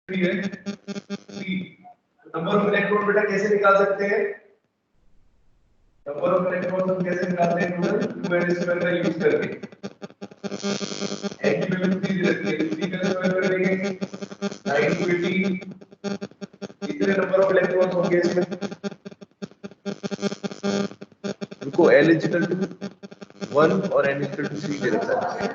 है number of electron बेटा कैसे निकाल सकते हैं? नंबर ऑफ इलेक्ट्रॉन हम कैसे निकालते हैं? टोटल 2n स्क्वायर का यूज करके n की वैल्यू 3 रखते हैं, 3 का स्क्वायर कर देंगे 9 to 18 कितने नंबर ऑफ इलेक्ट्रॉन्स होंगे इसमें? रुको, l is equal to 1 और n is equal to 3 दे रखा है।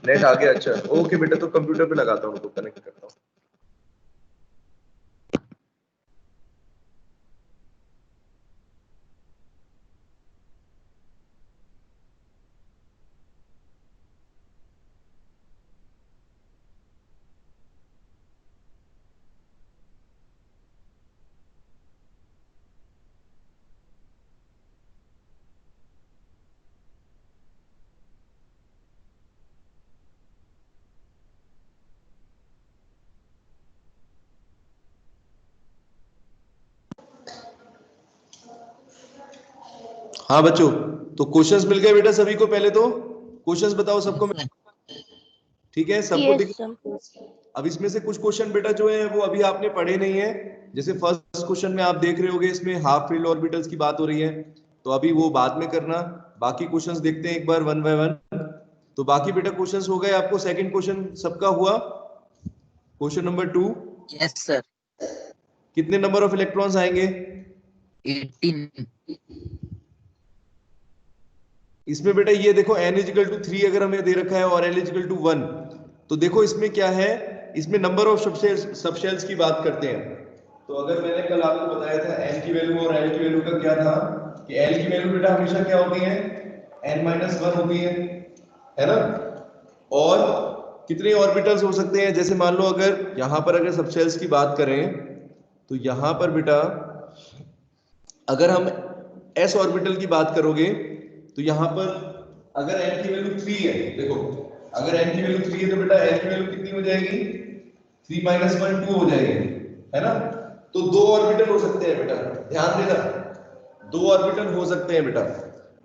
नेट आ गया, अच्छा ओके बेटा, तो कंप्यूटर पे लगाता हूँ, तो कनेक्ट करता हूँ। हाँ बच्चों, तो क्वेश्चंस मिल गए बेटा सभी को? पहले तो क्वेश्चंस बताओ सबको, ठीक है सबको दिख। अब इसमें से कुछ क्वेश्चन बेटा जो है वो अभी आपने पढ़े नहीं है। जैसे फर्स्ट क्वेश्चन में आप देख रहे होगे, इसमें हाफ फील्ड ऑर्बिटल्स की बात हो रही है, तो अभी वो बाद में करना। बाकी क्वेश्चंस देखते हैं एक बार वन बाय वन। तो बाकी बेटा क्वेश्चंस हो गए आपको? सेकंड क्वेश्चन सबका हुआ? Question number 2, yes sir. कितने नंबर ऑफ इलेक्ट्रॉन्स आएंगे? 18। इसमें बेटा ये देखो n इज इक्वल टू 3 अगर हमें दे रखा है और l इज इक्वल टू 1, तो देखो इसमें क्या है, इसमें नंबर ऑफ सबशेल्स की बात करते हैं। तो अगर मैंने कल आपको बताया था n की वैल्यू और l की वैल्यू का क्या था, कि l की वैल्यू बेटा हमेशा क्या होती है? n-1 होती है ना? और कितने ऑर्बिटल्स हो सकते हैं? जैसे मान लो अगर यहां पर अगर सबशेल्स की बात करें, तो यहां पर बेटा अगर हम s ऑर्बिटल की बात करोगे, तो यहां पर अगर n की वैल्यू 3 है, देखो अगर n की वैल्यू 3 है तो बेटा l की वैल्यू कितनी हो जाएगी? 3 - 1 2 हो जाएगी, है ना? तो दो ऑर्बिटल हो सकते हैं बेटा, ध्यान देना, दो ऑर्बिटल हो सकते हैं बेटा।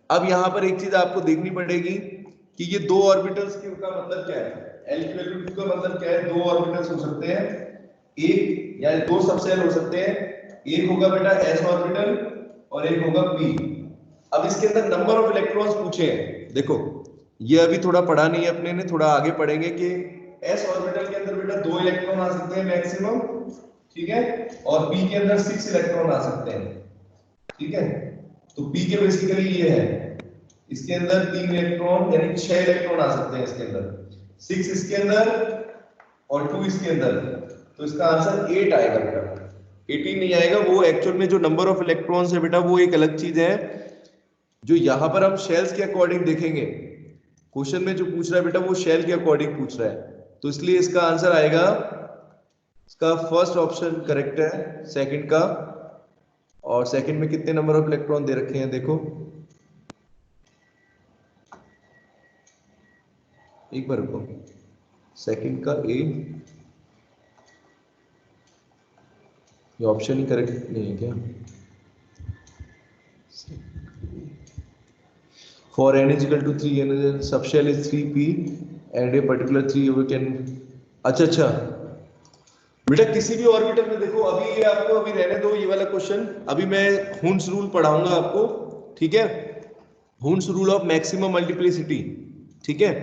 अब यहां पर एक चीज आपको देखनी पड़ेगी कि ये दो ऑर्बिटल्स का मतलब क्या है। l की वैल्यू 2 का मतलब क्या है? दो ऑर्बिटल्स हो सकते हैं, एक या दो सबसेल हो सकते हैं, एक होगा बेटा s ऑर्बिटल और एक होगा p। अब इसके अंदर नंबर ऑफ इलेक्ट्रॉन्स पूछे हैं, देखो ये अभी थोड़ा पढ़ा नहीं है अपने ने, थोड़ा आगे पढ़ेंगे कि s ऑर्बिटल के अंदर बेटा 2 इलेक्ट्रॉन आ सकते हैं मैक्सिमम, ठीक है, और p के अंदर 6 इलेक्ट्रॉन आ सकते हैं, ठीक है। तो p के बेसिकली ये है, इसके अंदर 3 इलेक्ट्रॉन यानी 6 इलेक्ट्रॉन आ सकते हैं इसके अंदर, 6 इसके अंदर और 2 इसके अंदर, तो इसका आंसर 8 आएगा बेटा, 18 नहीं आएगा। वो एक्चुअल में जो नंबर ऑफ इलेक्ट्रॉन्स है बेटा वो एक अलग चीज है, जो यहां पर हम शेल्स के अकॉर्डिंग देखेंगे। क्वेश्चन में जो पूछ रहा है बेटा वो शेल के अकॉर्डिंग पूछ रहा है, तो इसलिए इसका आंसर आएगा, इसका फर्स्ट ऑप्शन करेक्ट है, सेकंड का। और सेकंड में कितने नंबर ऑफ इलेक्ट्रॉन दे रखे हैं देखो, एक बार रुको, सेकंड का ए, ये ऑप्शन ही करेक्ट नहीं है क्या? For n is equal to 3 and subshell is 3p and a particular 3 we can, अच्छा बेटा किसी भी ऑर्बिटल में देखो, अभी ये आपको अभी रहने दो ये वाला क्वेश्चन, अभी मैं हुन्स रूल पढ़ाऊंगा आपको, ठीक है, Hund's rule of maximum multiplicity, ठीक है,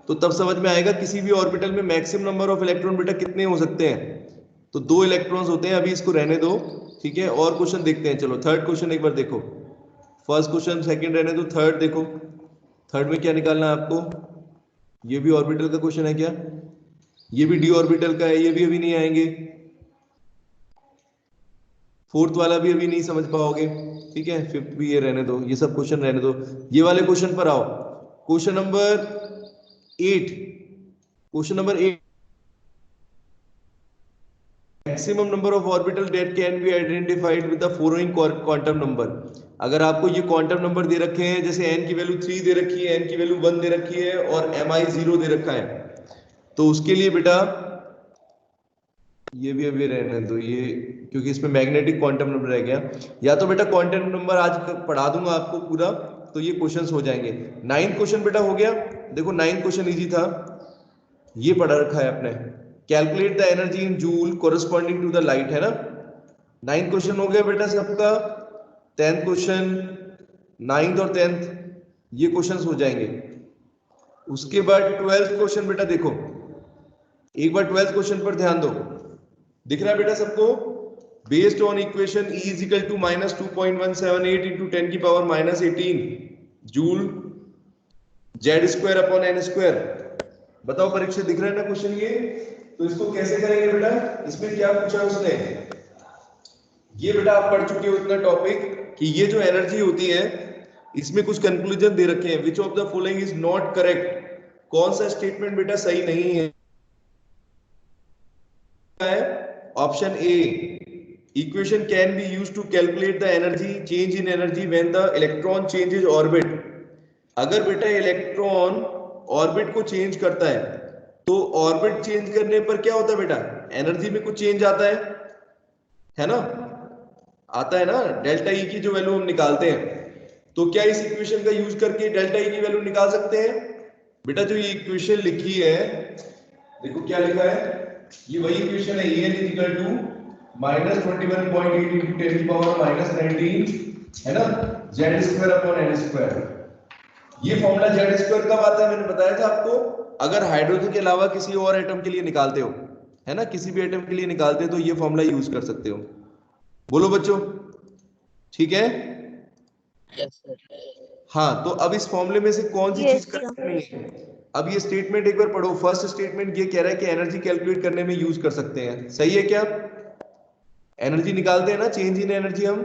तो तब समझ में आएगा किसी भी ऑर्बिटल में मैक्सिमम नंबर ऑफ इलेक्ट्रॉन बेटा कितने हो सकते हैं। तो 2 इलेक्ट्रॉन्स होते हैं, अभी इसको रहने दो, ठीक है। और क्वेश्चन देखते हैं, चलो थर्ड क्वेश्चन एक बार देखो, फर्स्ट क्वेश्चन सेकंड रहने दो, थर्ड देखो, थर्ड में क्या निकालना है आपको? ये भी ऑर्बिटल का क्वेश्चन है क्या? ये भी डी ऑर्बिटल का है, ये भी अभी नहीं आएंगे, फोर्थ वाला भी अभी नहीं समझ पाओगे, ठीक है, फिफ्थ भी ये रहने दो, ये सब क्वेश्चन रहने दो, ये वाले क्वेश्चन पर आओ। Question number 8, question number 8, maximum number of orbital that can be identified with the following quantum number. अगर आपको ये क्वांटम नंबर दे रखे हैं, जैसे n की वैल्यू 3 दे रखी है, n की वैल्यू 1 दे रखी है और mi 0 दे रखा है, तो उसके लिए बेटा ये भी अभी रहने दो, ये क्योंकि इसमें मैग्नेटिक क्वांटम नंबर रह गया, या तो बेटा क्वांटम नंबर आज पढ़ा दूंगा आपको पूरा, तो ये क्वेश्चंस हो जाएंगे। 9th क्वेश्चन बेटा हो गया, देखो 9th क्वेश्चन इजी था, ये पढ़ा रखा है आपने, calculate the energy in joule corresponding to the light, है ना। 9 क्वेश्चन हो गया बेटा सबका। 10th क्वेश्चन, 9th और 10th ये क्वेश्चंस हो जाएंगे। उसके बाद 12th क्वेश्चन बेटा देखो, एक बार 12th क्वेश्चन पर ध्यान दो। दिख रहा है बेटा सबको? Based on equation E is equal to minus 2.178 into 10 की power minus 18 joule Z square upon N square. बताओ परीक्षा, दिख रहा है ना क्वेश्चन ये? तो इसको कैसे करेंगे बेटा? इसमें क्या पूछा उसने? ये बेटा आप पढ़ चुके हो इतना टॉपिक कि ये जो एनर्जी होती है इसमें कुछ कंक्लूजन दे रखे हैं। Which of the following is not correct? कौन सा स्टेटमेंट बेटा सही नहीं है? Option A, equation can be used to calculate the energy change in energy when the electron changes orbit. अगर बेटा इलेक्ट्रॉन ऑर्बिट को चेंज करता है तो ऑर्बिट चेंज करने पर क्या होता है बेटा? एनर्जी में कुछ चेंज आता है ना? आता है ना। डेल्टा ई की जो वैल्यू हम निकालते हैं, तो क्या इस इक्वेशन का यूज करके डेल्टा ई की वैल्यू निकाल सकते हैं? बेटा जो ये इक्वेशन लिखी है, देखो क्या लिखा है, ये वही इक्वेशन है, En is equal to minus 21.8 into 10 की पावर माइनस 19, है ना, Z square upon N square. ये फॉर्मूला जेड स्क्वायर कब आता है? मैंने बताया था आपको, अगर हाइड्रोजन के अलावा किसी और एटम के लिए निकालते हो, है ना, किसी भी एटम के लिए निकालते हो तो ये फॉर्मूला यूज कर सकते हो। बोलो बच्चों, ठीक है? Yes sir. हाँ, तो अब इस फॉर्मूले में से कौन सी चीज करेक्ट नहीं है? अब ये स्टेटमेंट एक बार पढ़ो। फर्स्ट स्टेटमेंट ये कह रहा है कि एनर्जी कैलकुलेट करने में यूज कर सकते हैं, सही है क्या? एनर्जी निकालते हैं ना, चेंज इन एनर्जी, हम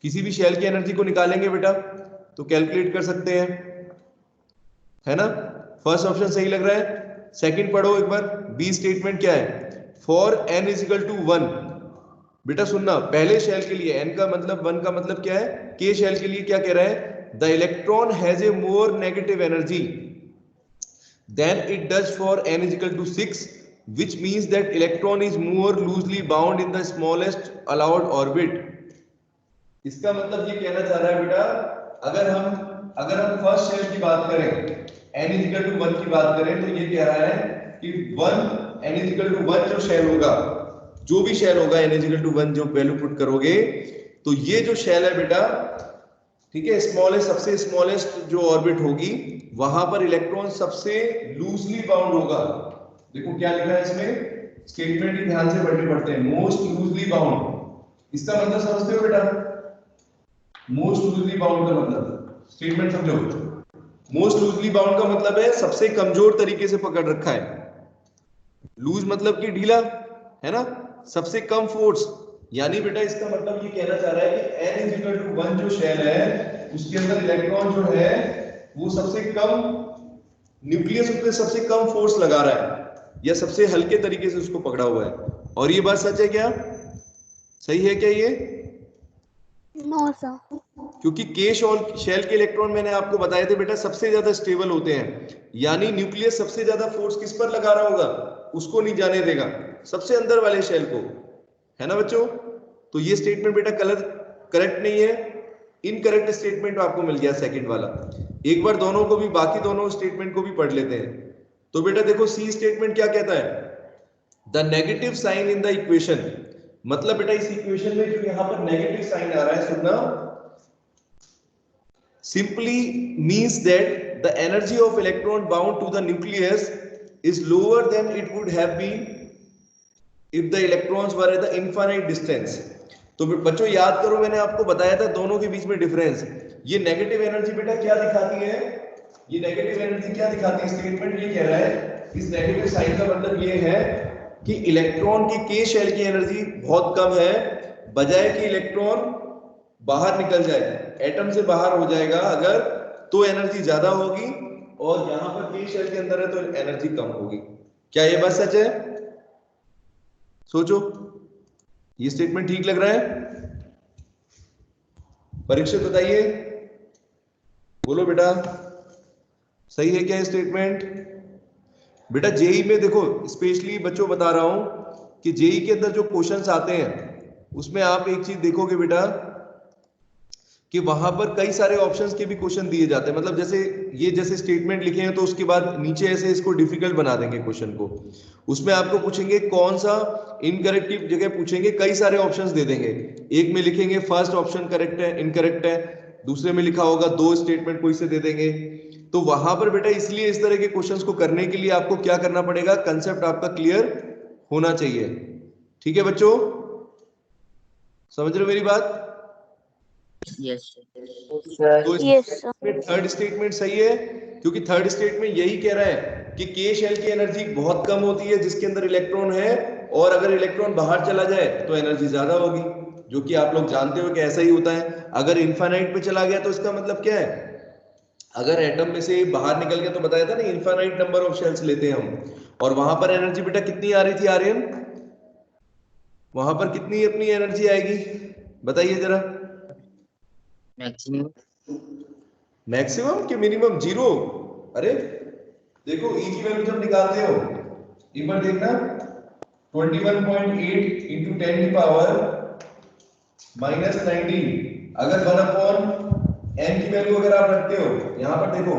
किसी भी शेल की एनर्जी को निकालेंगे बेटा तो कैलकुलेट कर सकते हैं, है ना। फर्स्ट ऑप्शन सही लग रहा है। सेकंड पढ़ो एक बार, बी स्टेटमेंट क्या है? For N is equal to 1। बेटा सुनना, पहले शेल के लिए n का मतलब 1 का मतलब क्या है? के शेल के लिए क्या कह रहा है? The electron has a more negative energy than it does for n is equal to 6, which means that electron is more loosely bound in the smallest allowed orbit। इसका मतलब ये कहना चाह रहा है बेटा, अगर हम फर्स्ट शेल की बात करें, n इज इक्वल टू 1 की बात करें, तो ये कह रहा है कि 1 n इज इक्वल टू 1 जो शेल होगा, जो भी शेल होगा n इज इक्वल टू 1 जो वैल्यू पुट करोगे, तो ये जो शेल है बेटा, ठीक है, स्मॉलेस्ट, सबसे स्मॉलेस्ट जो ऑर्बिट होगी वहां पर इलेक्ट्रॉन सबसे लूजली बाउंड होगा। देखो क्या लिखा है इसमें, स्टेटमेंट ही ध्यान से पढ़ते हैं। मोस्ट लूजली बाउंड, इसका मतलब समझते हो बेटा? मोस्ट लूजली बाउंड का मतलब, स्टेटमेंट समझो। मोस्ट लूजली बाउंड का मतलब है सबसे कमजोर तरीके से पकड़ रखा है। लूज मतलब कि ढीला, है ना, सबसे कम फोर्स। यानी बेटा इसका मतलब ये कहना चाह रहा है कि n इज इक्वल टू 1 जो शेल है उसके अंदर इलेक्ट्रॉन जो है वो सबसे कम, न्यूक्लियस उस पे सबसे कम फोर्स लगा रहा है या सबसे हल्के तरीके से उसको पकड़ा हुआ है। और ये बात सच है क्या? सही है क्या ये? No sir. क्योंकि के शेल के इलेक्ट्रॉन मैंने आपको बताए थे बेटा सबसे ज्यादा स्टेबल होते हैं, यानी न्यूक्लियस सबसे ज्यादा फोर्स किस पर लगा रहा होगा? उसको नहीं जाने देगा, सबसे अंदर वाले शेल को, है ना बच्चों। तो ये स्टेटमेंट बेटा करेक्ट नहीं है, इनकरेक्ट स्टेटमेंट आपको मिल गया सेकंड वाला। एक बार दोनों को भी, बाकी दोनों स्टेटमेंट को भी पढ़ लेते हैं। तो बेटा देखो सी स्टेटमेंट क्या कहता है? The negative sign in the equation, मतलब बेटा इस इक्वेशन में जो यहां पर नेगेटिव साइन आ रहा है, सुनना, simply means that the energy of electron bound to the nucleus is lower than it would have been if the electrons were at the infinite distance। तो बच्चों याद करो, मैंने आपको बताया था दोनों के बीच में डिफरेंस। ये नेगेटिव एनर्जी बेटा क्या दिखाती है? ये नेगेटिव एनर्जी क्या दिखाती है? स्टेटमेंट ये कह रहा है, इस नेगेटिव साइन का मतलब ये है कि इलेक्ट्रॉन की के शेल की एनर्जी बहुत कम है, बजाय कि इलेक्ट्रॉन बाहर निकल जाए, एटम से बाहर हो जाएगा अगर, तो एनर्जी ज्यादा होगी, और यहां पर के शेल के अंदर है तो एनर्जी कम होगी। क्या ये बात सच है? सोचो, ये स्टेटमेंट ठीक लग रहा है? परीक्षित बताइए, बोलो बेटा, सही है क्या ये स्टेटमेंट? बेटा जेई में देखो, स्पेशली बच्चों बता रहा हूं कि जेई के अंदर जो क्वेश्चंस आते हैं उसमें आप एक चीज देखोगे बेटा कि वहां पर कई सारे ऑप्शंस के भी क्वेश्चन दिए जाते हैं, मतलब जैसे ये जैसे स्टेटमेंट लिखे हैं तो उसके बाद नीचे ऐसे इसको डिफिकल्ट बना देंगे क्वेश्चन को, उसमें आपको पूछेंगे कौन सा इनकरेक्ट की जगह पूछेंगे कई सारे ऑप्शंस दे देंगे, एक में लिखेंगे फर्स्ट ऑप्शन करेक्ट है इनकरेक्ट है, दूसरे में लिखा होगा दो स्टेटमेंट कोई से दे देंगे। तो वहां पर बेटा इसलिए इस तरह के क्वेश्चंस को करने के लिए आपको क्या करना पड़ेगा, कंसेप्ट आपका क्लियर होना चाहिए। ठीक है बच्चों, समझ रहे हो मेरी बात? Yes, Yes, तो sir. थर्ड स्टेटमेंट सही है, क्योंकि थर्ड स्टेटमेंट यही कह रहा है कि के शेल की एनर्जी बहुत कम होती है जिसके अंदर इलेक्ट्रॉन है, और अगर इलेक्ट्रॉन बाहर चला जाए तो एनर्जी ज्यादा होगी, जो कि आप लोग जानते हो कि ऐसा ही होता है। अगर इन्फाइनाइट पे चला गया तो इसका मतलब क्या है, अगर एटम में से बाहर निकल गया तो बताया था ना इन्फाइनाइट नंबर ऑफ शेल्स लेते हैं हम, और वहां पर एनर्जी बेटा कितनी आ रही थी आर्यन, वहां पर कितनी अपनी एनर्जी आएगी बताइए जरा। maximum. मैक्सिमम कि मिनिमम, जीरो? अरे देखो ई की वैल्यू जब निकालते हो एक बार देखना, 21.8 इंटू 10 की पावर -19, अगर 1/n की वैल्यू अगर आप रखते हो, यहां पर देखो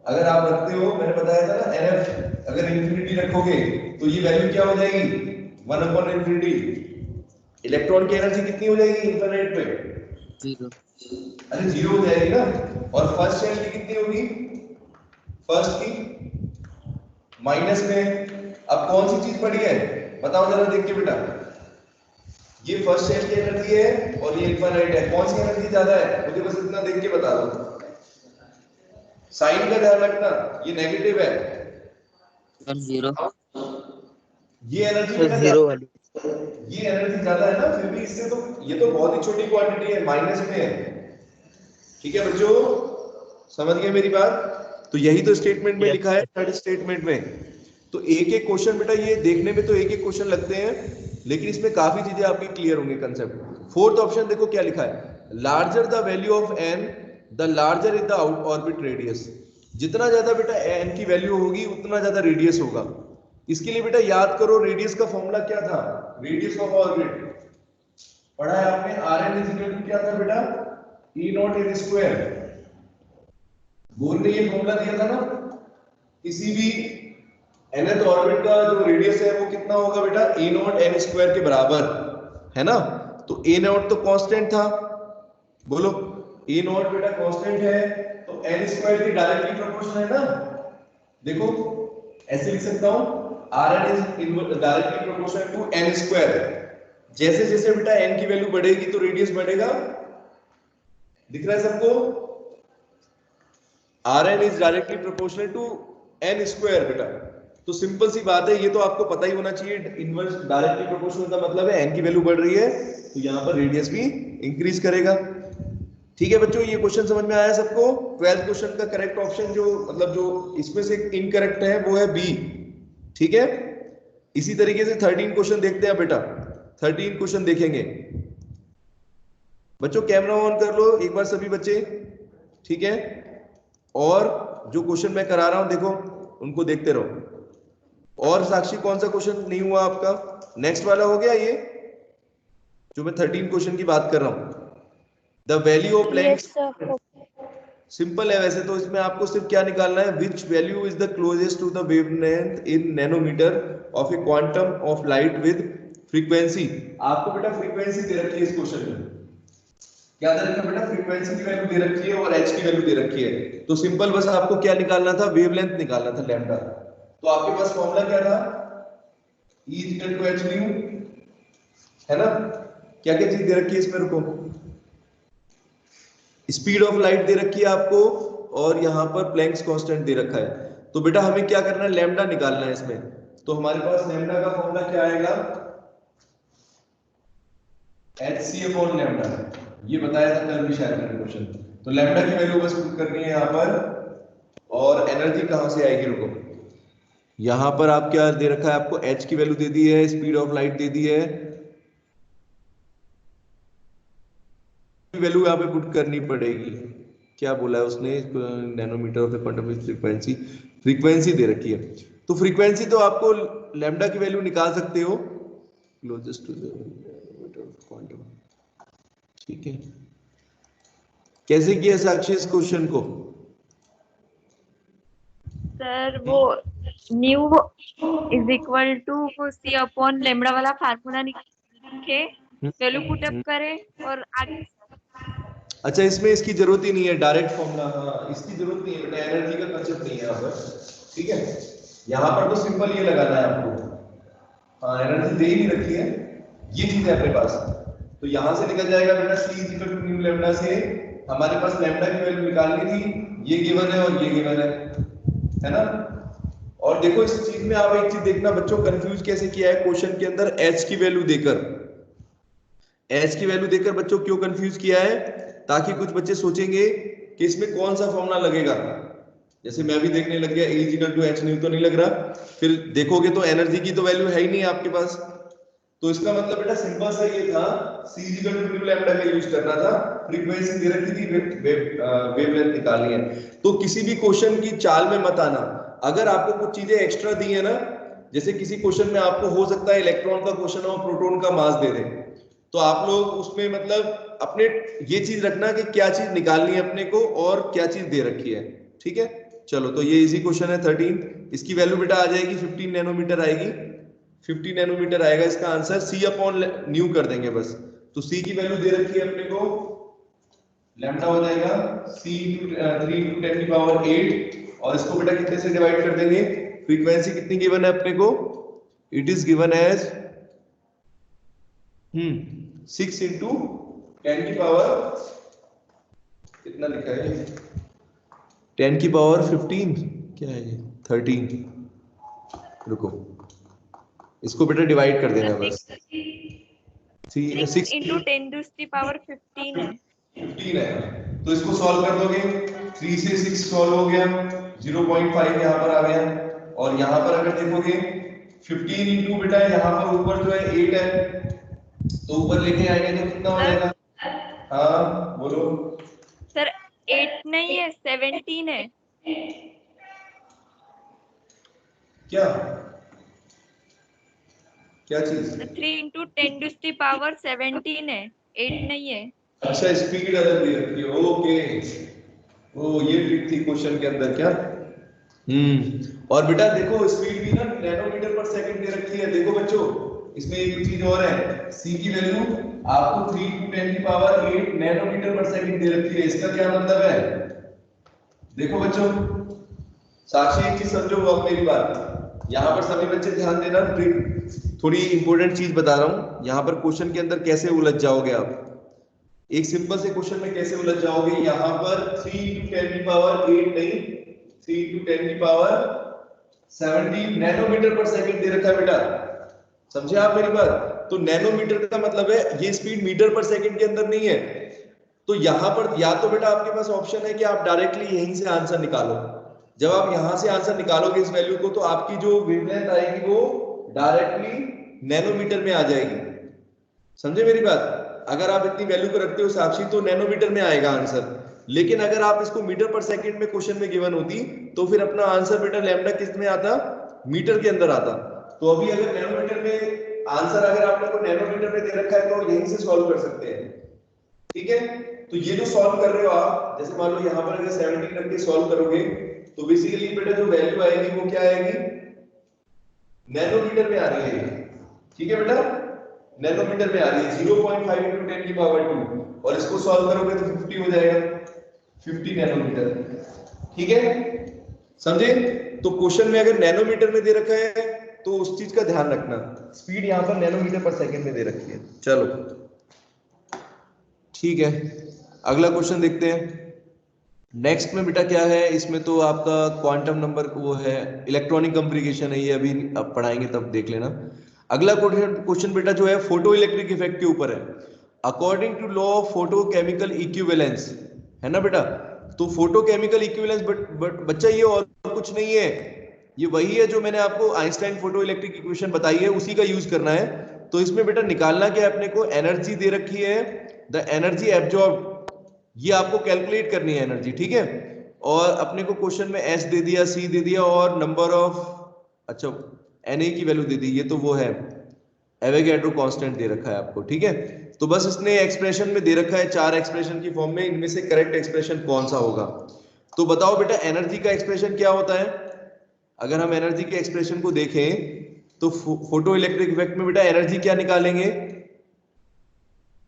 अगर आप रखते हो, मैंने बताया था ना nf अगर इंफिनिटी रखोगे तो ये वैल्यू क्या हो जाएगी 1/infinity, इलेक्ट्रॉन की एनर्जी कितनी हो जाएगी इन्फिनिट पे, 0. अरे जीरो हो जाएगी ना। और फर्स्ट शेल की कितनी होगी, फर्स्ट की माइनस में, अब कौन सी चीज पड़ी है बताओ जरा देख के बेटा, ये फर्स्ट शेल की एनर्जी है और ये इन्फिनिट है, कौन सी एनर्जी ज्यादा है मुझे बस इतना देख के बता दो, साइन का ध्यान रखना ये नेगेटिव है, 0. ये एनर्जी तो बेटा 0 वाली. ये एनर्जी ज्यादा है ना, फिर भी इससे तो ये तो बहुत ही छोटी क्वांटिटी है, माइनस में है। ठीक है बच्चों, समझ गए मेरी बात? तो यही तो स्टेटमेंट में Yes, लिखा है sir. थर्ड स्टेटमेंट में। तो एक एक क्वेश्चन बेटा ये देखने में तो एक एक क्वेश्चन लगते हैं, लेकिन इसमें काफी चीजें आपकी क्लियर होंगी कंसेप्ट। फोर्थ ऑप्शन देखो क्या लिखा है, larger the value of N the larger is the orbit radius, जितना ज्यादा बेटा एन की वैल्यू होगी उतना ज्यादा रेडियस होगा। इसके लिए बेटा याद करो रेडियस का फॉर्मूला क्या था, रेडियस ऑफ ऑर्बिट पढ़ा है आपने, R N is equal to क्या था बेटा, ई नॉट एन स्क्वायर, बोल ने ये फॉर्मूला दिया था ना, किसी भी nth ऑर्बिट का जो रेडियस है वो कितना होगा बेटा, ए नॉट एन स्क्वायर के बराबर है ना। तो ए नॉट तो कांस्टेंट था, बोलो ए नॉट बेटा कांस्टेंट है, तो एन स्क्वायर की डायरेक्टली प्रोपोर्शनल है ना। देखो ऐसे लिख सकता हूं, R N is directly proportional to N square, जैसे जैसे बेटा एन की वैल्यू बढ़ेगी तो रेडियस बढ़ेगा, दिख रहा है सबको, R N is directly proportional to N square बेटा। तो सिंपल सी बात है, ये तो आपको पता ही होना चाहिए, इनवर्स डायरेक्टली प्रोपोर्शनल का मतलब है एन की वैल्यू बढ़ रही है तो यहां पर रेडियस भी इंक्रीज करेगा। ठीक है बच्चों, ये क्वेश्चन समझ में आया सबको? 12th क्वेश्चन का करेक्ट ऑप्शन जो मतलब जो इसमें से इनकरेक्ट है वो है बी। ठीक है, इसी तरीके से 13 क्वेश्चन देखते हैं बेटा, 13 क्वेश्चन देखेंगे बच्चों। कैमरा ऑन कर लो एक बार सभी बच्चे, ठीक है, और जो क्वेश्चन मैं करा रहा हूं देखो उनको देखते रहो। और साक्षी कौन सा क्वेश्चन नहीं हुआ आपका, नेक्स्ट वाला हो गया ये जो मैं 13 क्वेश्चन की बात कर रहा हूं, the value of Yes, length. sir. Simple है वैसे तो, इसमें आपको सिर्फ क्या निकालना है, which value is the closest to the wavelength in nanometre of a quantum of light with frequency. आपको बेटा फ्रीक्वेंसी दे रखी है इस क्वेश्चन में, क्या दे रखा है बेटा, फ्रीक्वेंसी की वैल्यू दे रखी है और एच की वैल्यू दे रखी है। तो सिंपल बस आपको क्या निकालना था, वेवलेंथ निकालना था लैम्डा। तो आपके पास फॉर्मूला क्या था, E equal to H nu, है ना। क्या क्या चीज दे रखी है इसमें, रुको, स्पीड ऑफ लाइट दे रखी है आपको और यहां पर प्लैंक्स कांस्टेंट दे रखा है। तो बेटा हमें क्या करना है, लैम्डा निकालना है इसमें। तो हमारे पास लैम्डा का फॉर्मूला क्या आएगा, hc अपॉन लैम्डा, ये बताया था कल भी शायद मैंने क्वेश्चन। तो लैम्डा की वैल्यू बस पुट करनी है यहां पर, और एनर्जी कहां से आएगी, रुको, यहां पर आप क्या दे रखा है, आपको h की वैल्यू दे दी है, स्पीड ऑफ लाइट दे दी है, वैल्यू यहाँ पे पुट करनी पड़ेगी। क्या बोला है उसने, nanometre of quantum frequency, frequency दे रखी है। तो फ्रीक्वेंसी तो आपको लैम्डा की वैल्यू निकाल सकते हो क्लोजेस्ट टू द क्वांटम, ठीक है। कैसे किया साक्षी इस क्वेश्चन को? सर वो nu is equal to C upon lambda वाला फार्मूला लिखे, वैल्यू पुटअप करे और आगे। अच्छा, इसमें इसकी जरूरत ही नहीं है, डायरेक्ट फॉर्मूला। हाँ, इसकी जरूरत नहीं है बेटा, एनर्जी का कंसेप्ट नहीं है यहाँ पर। ठीक है, यहाँ पर तो सिंपल ये लगाना है आपको। हाँ, एनर्जी दे ही नहीं रखी है, ये चीज है अपने पास। तो यहाँ से निकल जाएगा बेटा C equal to nu lambda से हमारे पास लेमडा की वैल्यू निकालनी थी, ये गिवन है और ये गिवन है ना। और देखो इस चीज में आप एक चीज देखना बच्चों, कंफ्यूज कैसे किया है क्वेश्चन के अंदर h की वैल्यू देकर। h की वैल्यू देकर बच्चों क्यों कंफ्यूज किया है? ताकि कुछ बच्चे सोचेंगे कि इसमें कौन सा फॉर्मूला लगेगा। जैसे मैं भी देखने लग गया E equal to h nu तो नहीं लग रहा, फिर देखोगे तो एनर्जी की तो वैल्यू है ही नहीं आपके पास। तो इसका मतलब बेटा सिंपल सा ये था, C equal to nu lambda का यूज करना था, फ्रीक्वेंसी दे रखी थी, वेवलेंथ निकालनी है। तो किसी भी क्वेश्चन की चाल में मत आना। अगर आपको कुछ चीजें एक्स्ट्रा दी है ना, जैसे किसी क्वेश्चन में आपको हो सकता है इलेक्ट्रॉन का क्वेश्चन हो, प्रोटॉन का मास दे दे, तो आप लोग उसमें मतलब अपने ये चीज रखना कि क्या चीज निकालनी है अपने को और क्या चीज दे रखी है। ठीक है, चलो तो ये इजी क्वेश्चन है 13। इसकी वैल्यू बेटा आ जाएगी 15 नैनोमीटर आएगी, 50 नैनोमीटर आएगा इसका आंसर। C अपॉन न्यू कर देंगे बस। तो C की वैल्यू दे रखी है अपने को, लैम्डा हो जाएगा C 3 × 10 की पावर 8, और इसको बेटा कितने से डिवाइड कर देंगे? फ्रीक्वेंसी कितनी गिवन है अपने को? इट इज गिवन एज 6 × 10 की पावर कितना लिखा है, 10 की पावर 15 क्या है ये 13। रुको, इसको बेटा डिवाइड कर देना बस। 6 × 10⁻15 है। 15 है, तो इसको सॉल्व कर दोगे, 3 से 6 सॉल्व हो गया, 0.5 यहाँ पर आ गया। और यहाँ पर अगर देखोगे 15 इंटू बेटा यहाँ पर ऊपर जो है 8 है, तो ऊपर लेके आएंगे तो कितना हो जाएगा? हाँ बोलो सर 8 नहीं है, 17 है। क्या क्या चीज? 3 × 10⁻17 है, 8 नहीं है। अच्छा, स्पीड अलग दे रखी है, ओके। ओ ये ट्रिक थी क्वेश्चन के अंदर क्या? और बेटा देखो स्पीड भी ना नैनोमीटर पर सेकंड दे रखी है। देखो बच्चों इसमें एक चीज और है, C की वैल्यू आपको 3 × 10 की पावर 8 नैनोमीटर पर सेकंड दे रखी है। इसका क्या मतलब है? देखो बच्चों, साक्षी एक चीज समझो आप मेरी बात, यहाँ पर सभी बच्चे ध्यान देना, ट्रिक थोड़ी इंपॉर्टेंट चीज बता रहा हूँ। यहाँ पर क्वेश्चन के अंदर कैसे उलझ जाओगे आप, एक सिंपल से क्वेश्चन में कैसे उलझ जाओगे। यहाँ पर 3 × 10 की पावर 8 नहीं, 3 × 10 की पावर 17 नैनोमीटर पर सेकंड दे रखा है बेटा। समझे आप मेरी बात? तो नैनोमीटर का मतलब है ये स्पीड मीटर पर सेकंड के अंदर नहीं है। तो यहाँ पर या तो बेटा आपके पास ऑप्शन है कि आप डायरेक्टली यहीं से आंसर निकालो। जब आप यहां से आंसर निकालोगे इस वैल्यू को, तो आपकी जो वेवलेंथ आएगी वो डायरेक्टली नैनोमीटर में आ जाएगी। समझे मेरी बात? अगर आप इतनी वैल्यू को रखते हो साक्षी, तो नैनोमीटर में आएगा आंसर। लेकिन अगर आप इसको मीटर पर सेकंड में क्वेश्चन में गिवन होती, तो फिर अपना आंसर बेटा लैम्डा किस में आता? मीटर के अंदर आता। तो अभी अगर नैनोमीटर में आंसर अगर आपने को नैनोमीटर में दे रखा है, तो यहीं से सॉल्व कर सकते हैं। ठीक है, तो ये जो सॉल्व कर रहे हो आप, जैसे मान लो यहाँ पर अगर 17 रख के सॉल्व करोगे, तो बेसिकली बेटा जो वैल्यू आएगी वो क्या आएगी? नैनोमीटर में आ रही है। ठीक है बेटा, नैनोमीटर में आ रही है, 0.5 × 10 की पावर 2, और इसको सॉल्व करोगे तो 50 हो जाएगा, 50 नैनोमीटर। ठीक है, समझे? तो क्वेश्चन में अगर नैनोमीटर में दे रखा है तो उस चीज का ध्यान रखना, स्पीड यहाँ पर नैनोमीटर पर सेकंड में दे रखी है। चलो ठीक है, अगला क्वेश्चन देखते हैं। नेक्स्ट में बेटा क्या है, इसमें तो आपका क्वांटम नंबर वो है, इलेक्ट्रॉनिक कम्युनिकेशन है, ये अभी अब पढ़ाएंगे तब देख लेना। अगला क्वेश्चन बेटा जो है फोटो इलेक्ट्रिक इफेक्ट के ऊपर है, according to law of photochemical equivalence, है ना बेटा? तो फोटोकेमिकल इक्विवेलेंस बट बच्चा ये और कुछ नहीं है, ये वही है जो मैंने आपको आइंस्टाइन फोटो इलेक्ट्रिक इक्वेशन बताई है, उसी का यूज करना है। तो इसमें बेटा निकालना क्या है अपने को, एनर्जी दे रखी है, द एनर्जी एब्जॉर्ब, ये आपको कैलकुलेट करनी है एनर्जी। ठीक है, और अपने को क्वेश्चन में एच दे दिया, सी दे दिया, और नंबर ऑफ, अच्छा Na की वैल्यू दे दी, ये तो वो है एवोगैड्रो कांस्टेंट दे रखा है आपको, ठीक है। तो बस इसने एक्सप्रेशन में दे रखा है 4 एक्सप्रेशन की फॉर्म में, इनमें से करेक्ट एक्सप्रेशन कौन सा होगा। तो बताओ बेटा एनर्जी का एक्सप्रेशन क्या होता है। अगर हम एनर्जी के एक्सप्रेशन को देखें तो फोटो इलेक्ट्रिक इफेक्ट में बेटा एनर्जी क्या निकालेंगे,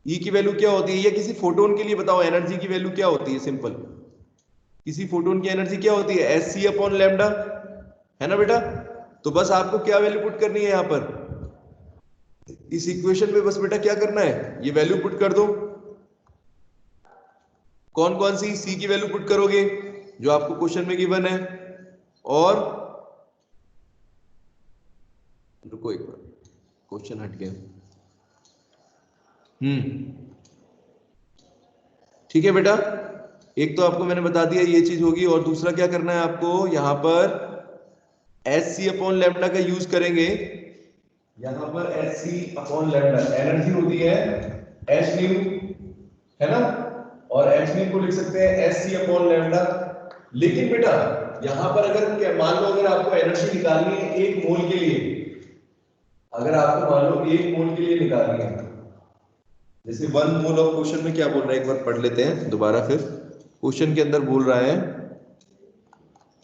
ई की वैल्यू क्या होती है, या किसी फोटोन के लिए बताओ एनर्जी की वैल्यू क्या होती है। सिंपल, किसी फोटोन की एनर्जी क्या होती है, एस सी अपॉन लैम्डा, है ना बेटा। तो बस आपको क्या वैल्यू पुट करनी है यहाँ पर, इस इक्वेशन में बस बेटा क्या करना है, ये वैल्यू पुट कर दो। कौन कौन सी सी की वैल्यू पुट करोगे जो आपको क्वेश्चन में गिवन है, और रुको एक बार, क्वेश्चन हट गया। ठीक है बेटा, एक तो आपको मैंने बता दिया ये चीज होगी, और दूसरा क्या करना है आपको, यहां पर एस सी अपॉन लैम्डा का यूज करेंगे। यहां पर S C upon lambda energy होती है एच न्यू, है ना, और एच न्यू को लिख सकते हैं एस सी अपॉन लैम्डा। लेकिन बेटा यहां पर अगर मान लो अगर आपको एनर्जी निकालनी है 1 मोल के लिए, अगर आपको मान लो 1 मोल के लिए निकालनी है, जैसे 1 मोल ऑफ, क्वेश्चन में क्या बोल रहा है एक बार पढ़ लेते हैं दोबारा, फिर क्वेश्चन के अंदर बोल रहा है,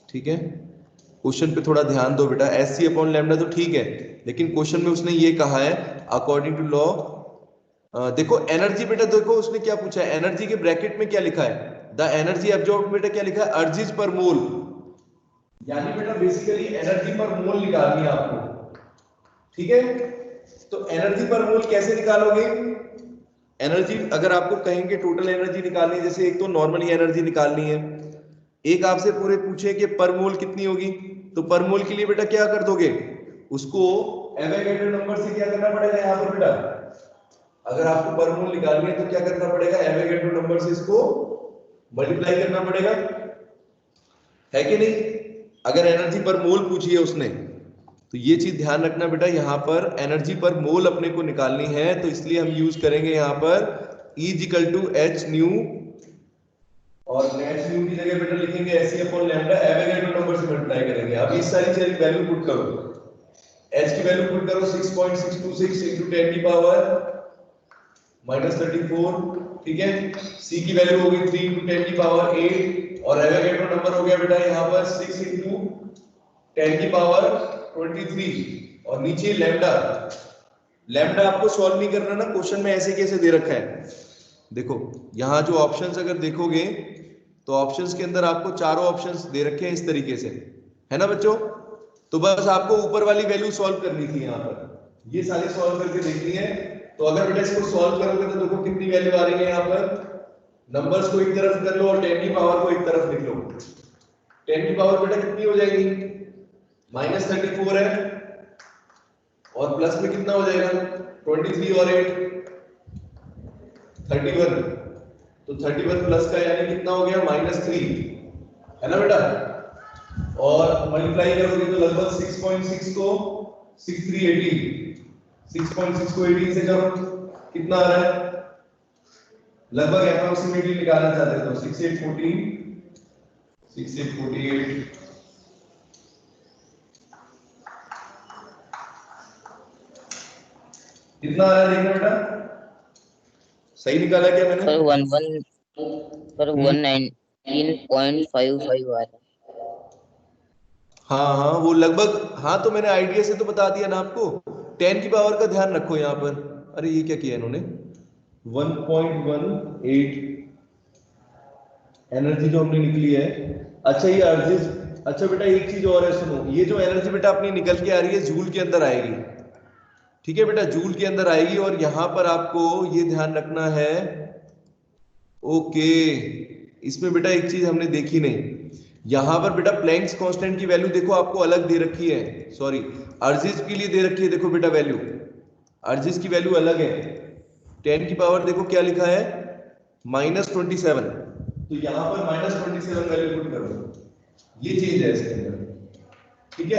ठीक है। क्वेश्चन पे थोड़ा ध्यान दो बेटा, एस सी अपॉन लैम्डा तो ठीक है, लेकिन क्वेश्चन में उसने ये कहा है अकॉर्डिंग टू लॉ, देखो एनर्जी बेटा, देखो उसने क्या पूछा है, एनर्जी के ब्रैकेट में क्या लिखा है, द एनर्जी एब्जॉर्ब्ड बेटा क्या लिखा है, अर्जिज पर मोल, यानी बेटा बेसिकली एनर्जी पर मोल निकालनी है आपको, ठीक है। तो एनर्जी पर मोल कैसे निकालोगे, एनर्जी अगर आपको कहेंगे टोटल एनर्जी निकालनी है, जैसे एक तो नॉर्मली एनर्जी निकालनी है, एक आपसे पूरे पूछे कि पर मोल कितनी होगी, तो पर मोल के लिए बेटा क्या कर दोगे, उसको एवोगैड्रो नंबर से क्या करना पड़ेगा यहाँ पर बेटा, अगर आपको पर मोल निकालनी है तो क्या करना पड़ेगा, एवोगैड्रो नंबर से इसको मल्टीप्लाई करना पड़ेगा, है कि नहीं। अगर एनर्जी पर मोल पूछी है उसने, तो ये चीज ध्यान रखना बेटा, यहाँ पर एनर्जी पर मोल अपने को निकालनी है, तो इसलिए हम यूज करेंगे यहाँ पर E equal to H nu, और एच न्यू की जगह बेटा लिखेंगे S C upon lambda, Avogadro number से मल्टीप्लाई करेंगे। अब इस सारी चीज वैल्यू पुट करो, एच की वैल्यू पुट करो 6.626 into 10 की पावर -34, ठीक है। सी की वैल्यू होगी 3 into 10 की पावर 8, और एवोगैड्रो नंबर हो गया बेटा यहाँ पर 6 into 10 की पावर 23, और नीचे लैम्डा, लैम्डा आपको सॉल्व नहीं करना ना, क्वेश्चन में ऐसे कैसे दे रखा है। देखो यहाँ जो ऑप्शंस अगर देखोगे तो ऑप्शंस के अंदर आपको चारों ऑप्शंस दे रखे हैं इस तरीके से, है ना बच्चों। तो बस आपको ऊपर वाली वैल्यू सॉल्व करनी थी, यहाँ पर ये सारी सॉल्व करके देखनी है। तो अगर बेटा इसको सॉल्व करोगे तो देखो कितनी वैल्यू आ रही है, यहाँ पर नंबर्स को एक तरफ कर लो और 10 की पावर को एक तरफ लिख लो। 10 की पावर बेटा कितनी हो जाएगी, -34 है, और प्लस में कितना हो जाएगा 23 और 8 31, तो 31 प्लस का यानी कितना हो गया -3, है ना बेटा। और मल्टीप्लाई करोगे तो लगभग 6.6 को 6318, 6.6 को 18 से करो कितना आ रहा है, लगभग अप्रोक्सीमेटली निकालना चाहते हो तो 6814, 6848, कितना आ रहा है देखना बेटा, सही निकाला क्या मैंने, पर 119.55 आ रहा है। हाँ हाँ वो लगभग, हाँ तो मैंने आइडिया से तो बता दिया ना आपको। 10 की पावर का ध्यान रखो यहाँ पर, अरे ये क्या किया इन्होंने, 1.18 एनर्जी जो हमने निकली है। अच्छा ये अर्जिज, अच्छा बेटा एक चीज और है सुनो, ये जो एनर्जी बेटा अपनी निकल के आ रही है जूल के अंदर आएगी, ठीक है बेटा, जूल के अंदर आएगी। और यहां पर आपको ये ध्यान रखना है, ओके, इसमें बेटा एक चीज हमने देखी नहीं, यहां पर बेटा प्लैंक्स कांस्टेंट की वैल्यू देखो आपको अलग दे रखी है, सॉरी अर्जिज के लिए दे रखी है, देखो बेटा वैल्यू, अर्जिज की वैल्यू अलग है, 10 की पावर देखो क्या लिखा है -27, तो यहां पर -27 वैल्यू पुट करो, ये चीज है इसके अंदर, ठीक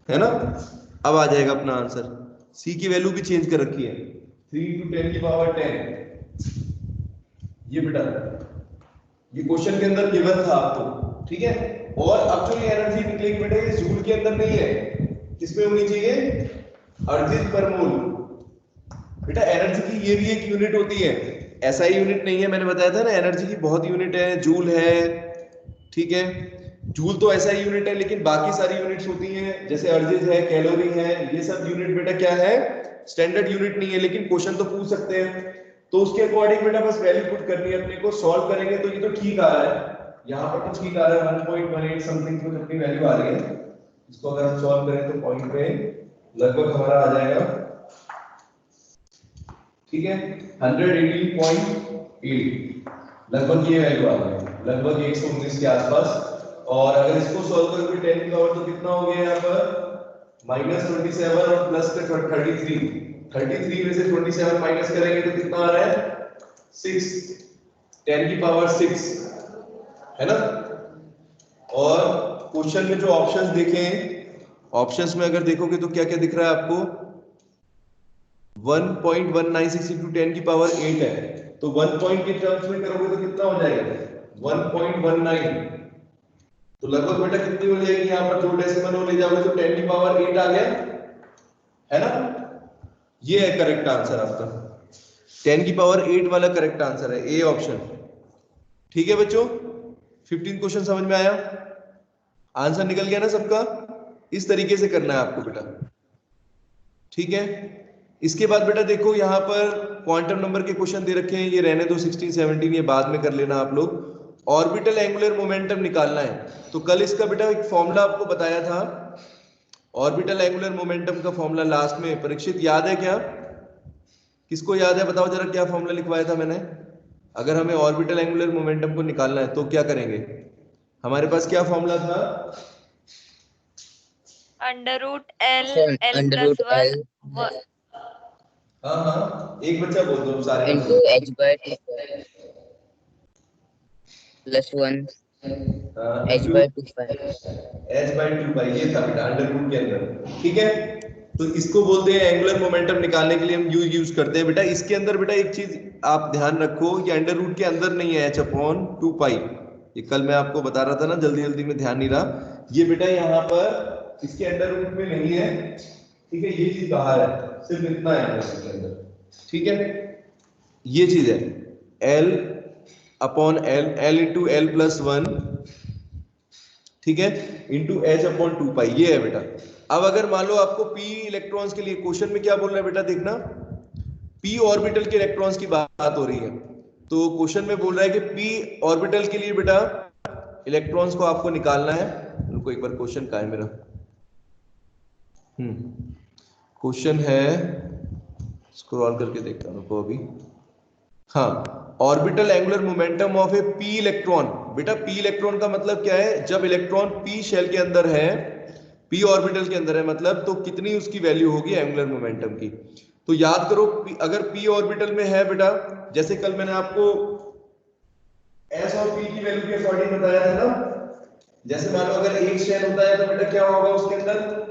है ना। अब आ जाएगा अपना आंसर, सी की वैल्यू भी चेंज कर रखी है 3 into 10 की पावर 10, ये बेटा ये क्वेश्चन के अंदर गिवन था आपको, ठीक है। और अब जो ये एनर्जी निकलेगी बेटा ये जूल के अंदर नहीं है, किसमें होनी चाहिए, अर्जित पर मोल। बेटा एनर्जी की ये भी एक यूनिट होती है, ऐसा ही यूनिट नहीं है, मैंने बताया था ना एनर्जी की बहुत यूनिट है, जूल है, ठीक है, जूल तो ऐसा ही यूनिट है, लेकिन बाकी सारी यूनिट्स होती हैं जैसे अर्जित है, कैलोरी है, ये सब यूनिट बेटा क्या है, स्टैंडर्ड यूनिट नहीं है, लेकिन क्वेश्चन तो पूछ सकते हैं, तो उसके अकॉर्डिंग बेटा बस वैल्यू पुट करनी है अपने को, सॉल्व करेंगे तो ये तो ठीक आ रहा है, यहाँ पर तो ठीक आ रहा है 1.18 समथिंग कुछ अपनी वैल्यू आ रही है, इसको अगर हम सॉल्व करें तो पॉइंट पे लगभग हमारा आ जाएगा, ठीक है 118.8, लगभग ये वैल्यू आ गई, लगभग 119 के आसपास, और अगर इसको सॉल्व करोगे 10 की पावर तो कितना हो गया यहाँ पर -27 और प्लस का 33 में से 27 माइनस करेंगे तो कितना आ रहा है 6, 10 की पावर 6 है ना। और क्वेश्चन में जो ऑप्शंस देखें, ऑप्शंस में अगर देखोगे तो क्या क्या दिख रहा है आपको, 1.196 into 10 की पावर 8 है, तो 1 पॉइंट के टर्म्स में करोगे तो कितना हो जाएगा 1.19, तो लगभग बेटा कितनी हो जाएगी, यहाँ पर 2 डेसिमल ले जाओगे तो 10 की पावर 8 आ गया, है ना, ये है करेक्ट आंसर आपका, 10 की पावर 8 वाला करेक्ट आंसर है, ए ऑप्शन, ठीक है बच्चों, 15 क्वेश्चन समझ में आया, आंसर निकल गया ना सबका, इस तरीके से करना है आपको बेटा, ठीक है। इसके बाद बेटा देखो यहाँ पर क्वांटम नंबर के क्वेश्चन दे रखे हैं, ये रहने दो 16 17, ये बाद में कर लेना आप लोग, ऑर्बिटल एंगुलर मोमेंटम निकालना है, तो कल इसका बेटा एक फॉर्मूला आपको बताया था, ऑर्बिटल एंगुलर मोमेंटम का फॉर्मूला लास्ट में, परीक्षित याद है क्या, किसको याद है बताओ जरा क्या फॉर्मूला लिखवाया था मैंने, अगर हमें ऑर्बिटल एंगुलर मोमेंटम को निकालना है तो क्या करेंगे, हमारे पास क्या फॉर्मूला था, √L हाँ एक बच्चा बोल दो सारे into h/2 + 1 h/2 h/2 ये था बेटा अंडर रूट के अंदर, ठीक है, तो इसको बोलते हैं एंगुलर मोमेंटम निकालने के लिए हम यूज करते हैं बेटा, इसके अंदर बेटा एक चीज आप ध्यान रखो, ये अंडर रूट के अंदर नहीं है h/2π, ये कल मैं आपको बता रहा था ना, जल्दी में ध्यान नहीं रहा, ये बेटा यहाँ पर इसके अंडर रूट में नहीं है, ठीक है, ये चीज बाहर है, सिर्फ इतना है इसके अंदर, ठीक है, ये चीज है L/L into L+1, ठीक है, इंटू h/2π, ये है बेटा। अब अगर मान लो आपको p इलेक्ट्रॉन्स के लिए, क्वेश्चन में क्या बोल रहा है बेटा देखना, p ऑर्बिटल के इलेक्ट्रॉन्स की बात हो रही है, तो क्वेश्चन में बोल रहा है कि p ऑर्बिटल के लिए बेटा इलेक्ट्रॉन्स को आपको निकालना है, उनको एक बार क्वेश्चन का है मेरा, क्वेश्चन है, स्क्रॉल करके देखता हूं रुको अभी, हाँ, orbital angular momentum of A p electron, बेटा p इलेक्ट्रॉन का मतलब क्या है, जब इलेक्ट्रॉन p शेल के अंदर है, p ऑर्बिटल के अंदर है मतलब, तो कितनी उसकी वैल्यू होगी एंगुलर मोमेंटम की, तो याद करो अगर p ऑर्बिटल में है बेटा, जैसे कल मैंने आपको s और p की वैल्यू के अकॉर्डिंग बताया था ना, जैसे मान लो अगर एक शेल होता है तो बेटा क्या होगा उसके अंदर,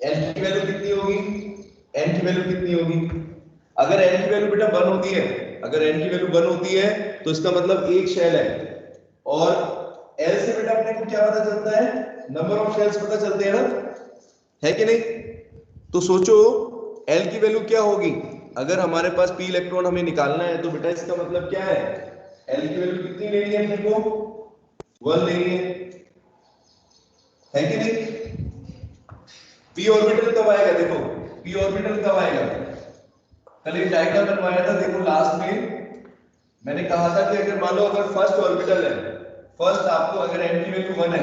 n की वैल्यू कितनी होगी, n की वैल्यू कितनी होगी, अगर n की वैल्यू बेटा 1 होती है, अगर n की वैल्यू 1 होती है तो इसका मतलब एक शेल है, और L से बेटा अपने को क्या पता चलता है, नंबर ऑफ शेल्स पता चलते हैं ना, है कि नहीं, तो सोचो L की वैल्यू क्या होगी, अगर हमारे पास p इलेक्ट्रॉन हमें निकालना है तो बेटा इसका मतलब क्या है, L की वैल्यू कितनी लेनी है अपने को, 1 लेनी है कि नहीं, p ऑर्बिटल कब आएगा, देखो p ऑर्बिटल कब आएगा, कल एक डायग्राम बनवाया था, देखो लास्ट में मैंने कहा था कि अगर मान लो अगर फर्स्ट ऑर्बिटल है, फर्स्ट आपको अगर n की वैल्यू 1 है,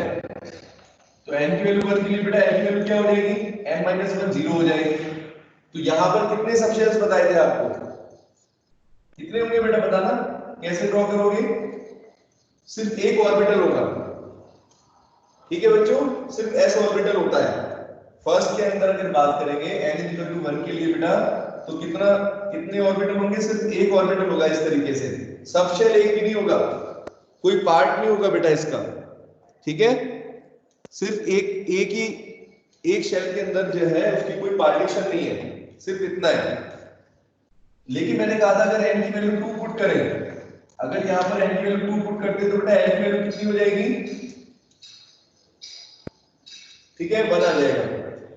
तो n की वैल्यू 1 के लिए बेटा n की वैल्यू क्या हो जाएगी, n-1 0 हो जाएगी, तो यहां पर कितने सबशेल्स बताए थे आपको, कितने होंगे बेटा बताना, कैसे ड्रॉ करोगे, सिर्फ एक ऑर्बिटल होगा, ठीक है बच्चों, सिर्फ s ऑर्बिटल होता है, फर्स्ट के अंदर अगर बात करेंगे n=1 के लिए बेटा, तो कितने ऑर्बिटल होंगे, सिर्फ एक ऑर्बिटल होगा, इस तरीके से सबशेल एक भी नहीं होगा, कोई पार्ट नहीं होगा बेटा इसका, ठीक है, सिर्फ एक शेल के अंदर जो है उसकी कोई पार्टीशन नहीं है, सिर्फ इतना है, लेकिन मैंने कहा था अगर n की वैल्यू 2 पुट करें, अगर यहां पर n की वैल्यू 2 पुट करते तो बेटा n की वैल्यू कितनी हो जाएगी, ठीक है 1 आ जाएगा,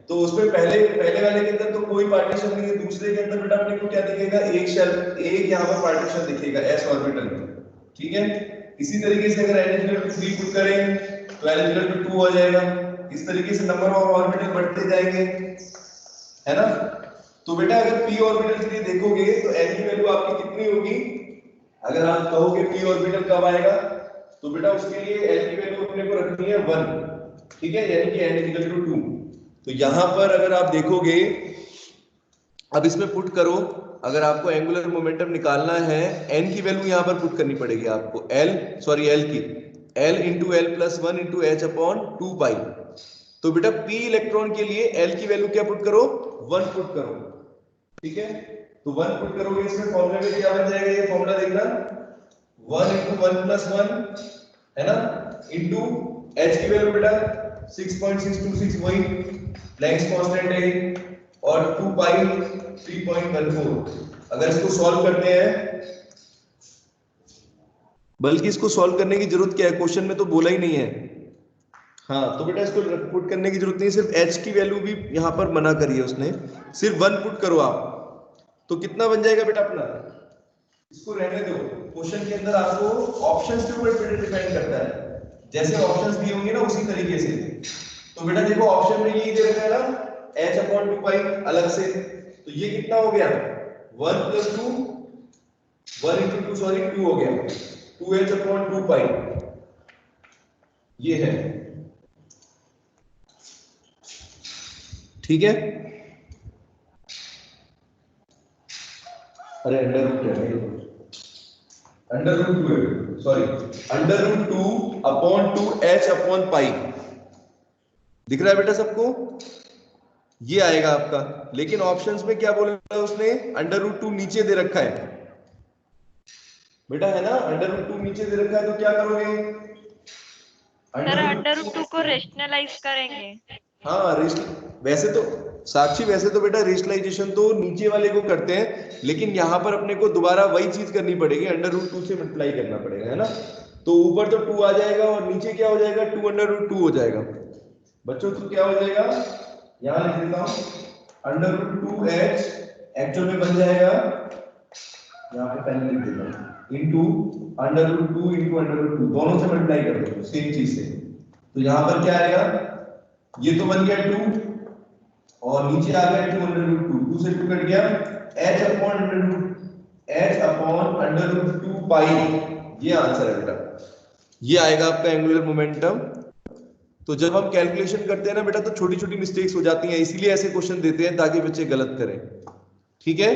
तो उसमें पहले वाले के अंदर तो कोई पार्टीशन नहीं है, दूसरे के अंदर बेटा अपने को क्या दिखेगा, एक शेल, एक यहाँ पर पार्टीशन दिखेगा s ऑर्बिटल में, ठीक है। इसी तरीके से अगर n इक्वल टू 3 पुट करें तो n इक्वल टू 2 हो जाएगा। इस तरीके से नंबर ऑफ ऑर्बिटल बढ़ते जाएंगे, है ना। तो बेटा अगर p ऑर्बिटल के लिए देखोगे तो n की वैल्यू आपकी कितनी होगी, अगर आप कहोगे p ऑर्बिटल कब आएगा, तो बेटा उसके लिए n की वैल्यू अपने को रखनी है 1, ठीक है, यानी कि n इक्वल टू 2। तो यहां पर अगर आप देखोगे, अब इसमें पुट करो, अगर आपको एंगुलर मोमेंटम निकालना है n की वैल्यू यहां पर पुट करनी पड़ेगी आपको, l की l into L plus 1 into H upon 2 पाई। तो बेटा p इलेक्ट्रॉन के लिए l की वैल्यू क्या पुट करो, 1 पुट करो, ठीक है। तो 1 पुट करोगे, इसमें फॉर्मूला में क्या बन जाएगा, ये फॉर्मूला देखना, 1 इंटू 1 प्लस 1 है ना, इंटू h की वैल्यू बेटा 6.626 वही प्लैंक्स कांस्टेंट है, और 2 पाई 3.14। अगर इसको सॉल्व करते हैं, बल्कि इसको सॉल्व करने की जरूरत क्या है, क्वेश्चन में तो बोला ही नहीं है। हाँ तो बेटा इसको पुट करने की जरूरत नहीं, सिर्फ h की वैल्यू भी यहाँ पर मना करी है उसने, सिर्फ 1 पुट करो आप, तो कितना बन जाएगा बेटा अपना, इसको रहने दो, क्वेश्चन के अंदर आपको ऑप्शंस के ऊपर डिपेंड करता है, जैसे ऑप्शंस दिए होंगे ना उसी तरीके से। तो बेटा देखो ऑप्शन में यही दे रखा है ना, h अपॉन 2 पाई अलग से, तो ये कितना हो गया, 1 प्लस 2, 1 इंटू 2 सॉरी 2 हो गया, 2h अपॉन 2 पाई ये है, ठीक है। अरे अंडर रूट है, under root 2 sorry, under root 2 upon 2h upon pi, दिख रहा है बेटा सबको, ये आएगा आपका। लेकिन ऑप्शंस में क्या बोला उसने, अंडर रूट 2 नीचे दे रखा है बेटा, है ना, अंडर रूट 2 नीचे दे रखा है, तो क्या करोगे, सर अंडर रूट 2 को रेशनलाइज करेंगे। हाँ वैसे तो साक्षी, वैसे तो बेटा रेशनलाइजेशन तो नीचे वाले को करते हैं, लेकिन यहाँ पर अपने को दोबारा वही चीज करनी पड़ेगी, अंडर रूट 2 से मल्टीप्लाई करना पड़ेगा, है ना। तो ऊपर तो 2 आ जाएगा और नीचे क्या हो जाएगा, 2 अंडर रूट 2 हो जाएगा बच्चों। तो क्या हो जाएगा, यहाँ लिख देता हूँ, अंडर रूट 2h एक्चुअल में बन जाएगा, यहाँ पे पहले लिख देता हूँ, into under root 2 into under root 2, दोनों से मल्टीप्लाई कर दो सेम चीज से। तो यहाँ पर क्या आएगा, ये तो बन गया 2 और नीचे आ गया 2 अंडर रूट 2, 2 से 2 कट गया, h अपॉन अंडर रूट 2 पाई, ये आंसर है बेटा, ये आएगा आपका एंगुलर मोमेंटम। तो जब हम कैलकुलेशन करते हैं ना बेटा, तो छोटी छोटी मिस्टेक्स हो जाती हैं, इसीलिए ऐसे क्वेश्चन देते हैं ताकि बच्चे गलत करें, ठीक है,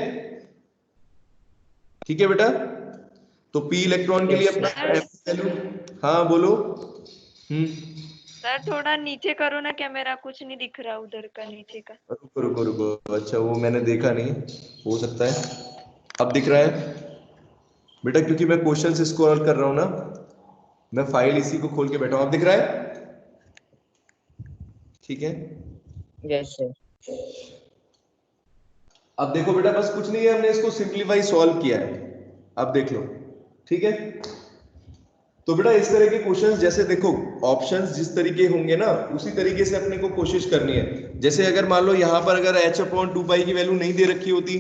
ठीक है बेटा। तो p इलेक्ट्रॉन के लिए अपना वैल्यू, हाँ बोलो। सर थोड़ा नीचे करो ना, क्या मेरा कुछ नहीं दिख रहा उधर का, नीचे का। रुको रुको रुको, अच्छा वो मैंने देखा नहीं, हो सकता है अब दिख रहा है बेटा, क्योंकि मैं क्वेश्चन से स्क्रॉल कर रहा हूं ना, मैं फाइल इसी को खोल के बैठा हूं, अब दिख रहा है, ठीक है। Yes sir. अब देखो बेटा बस कुछ नहीं है, हमने इसको सिंपलीफाई सॉल्व किया है, अब देख लो, ठीक है। तो बेटा इस तरह के क्वेश्चंस, जैसे देखो ऑप्शंस जिस तरीके होंगे ना उसी तरीके से अपने को कोशिश करनी है। जैसे अगर मान लो यहाँ पर अगर h अपॉन 2 पाई की वैल्यू नहीं दे रखी होती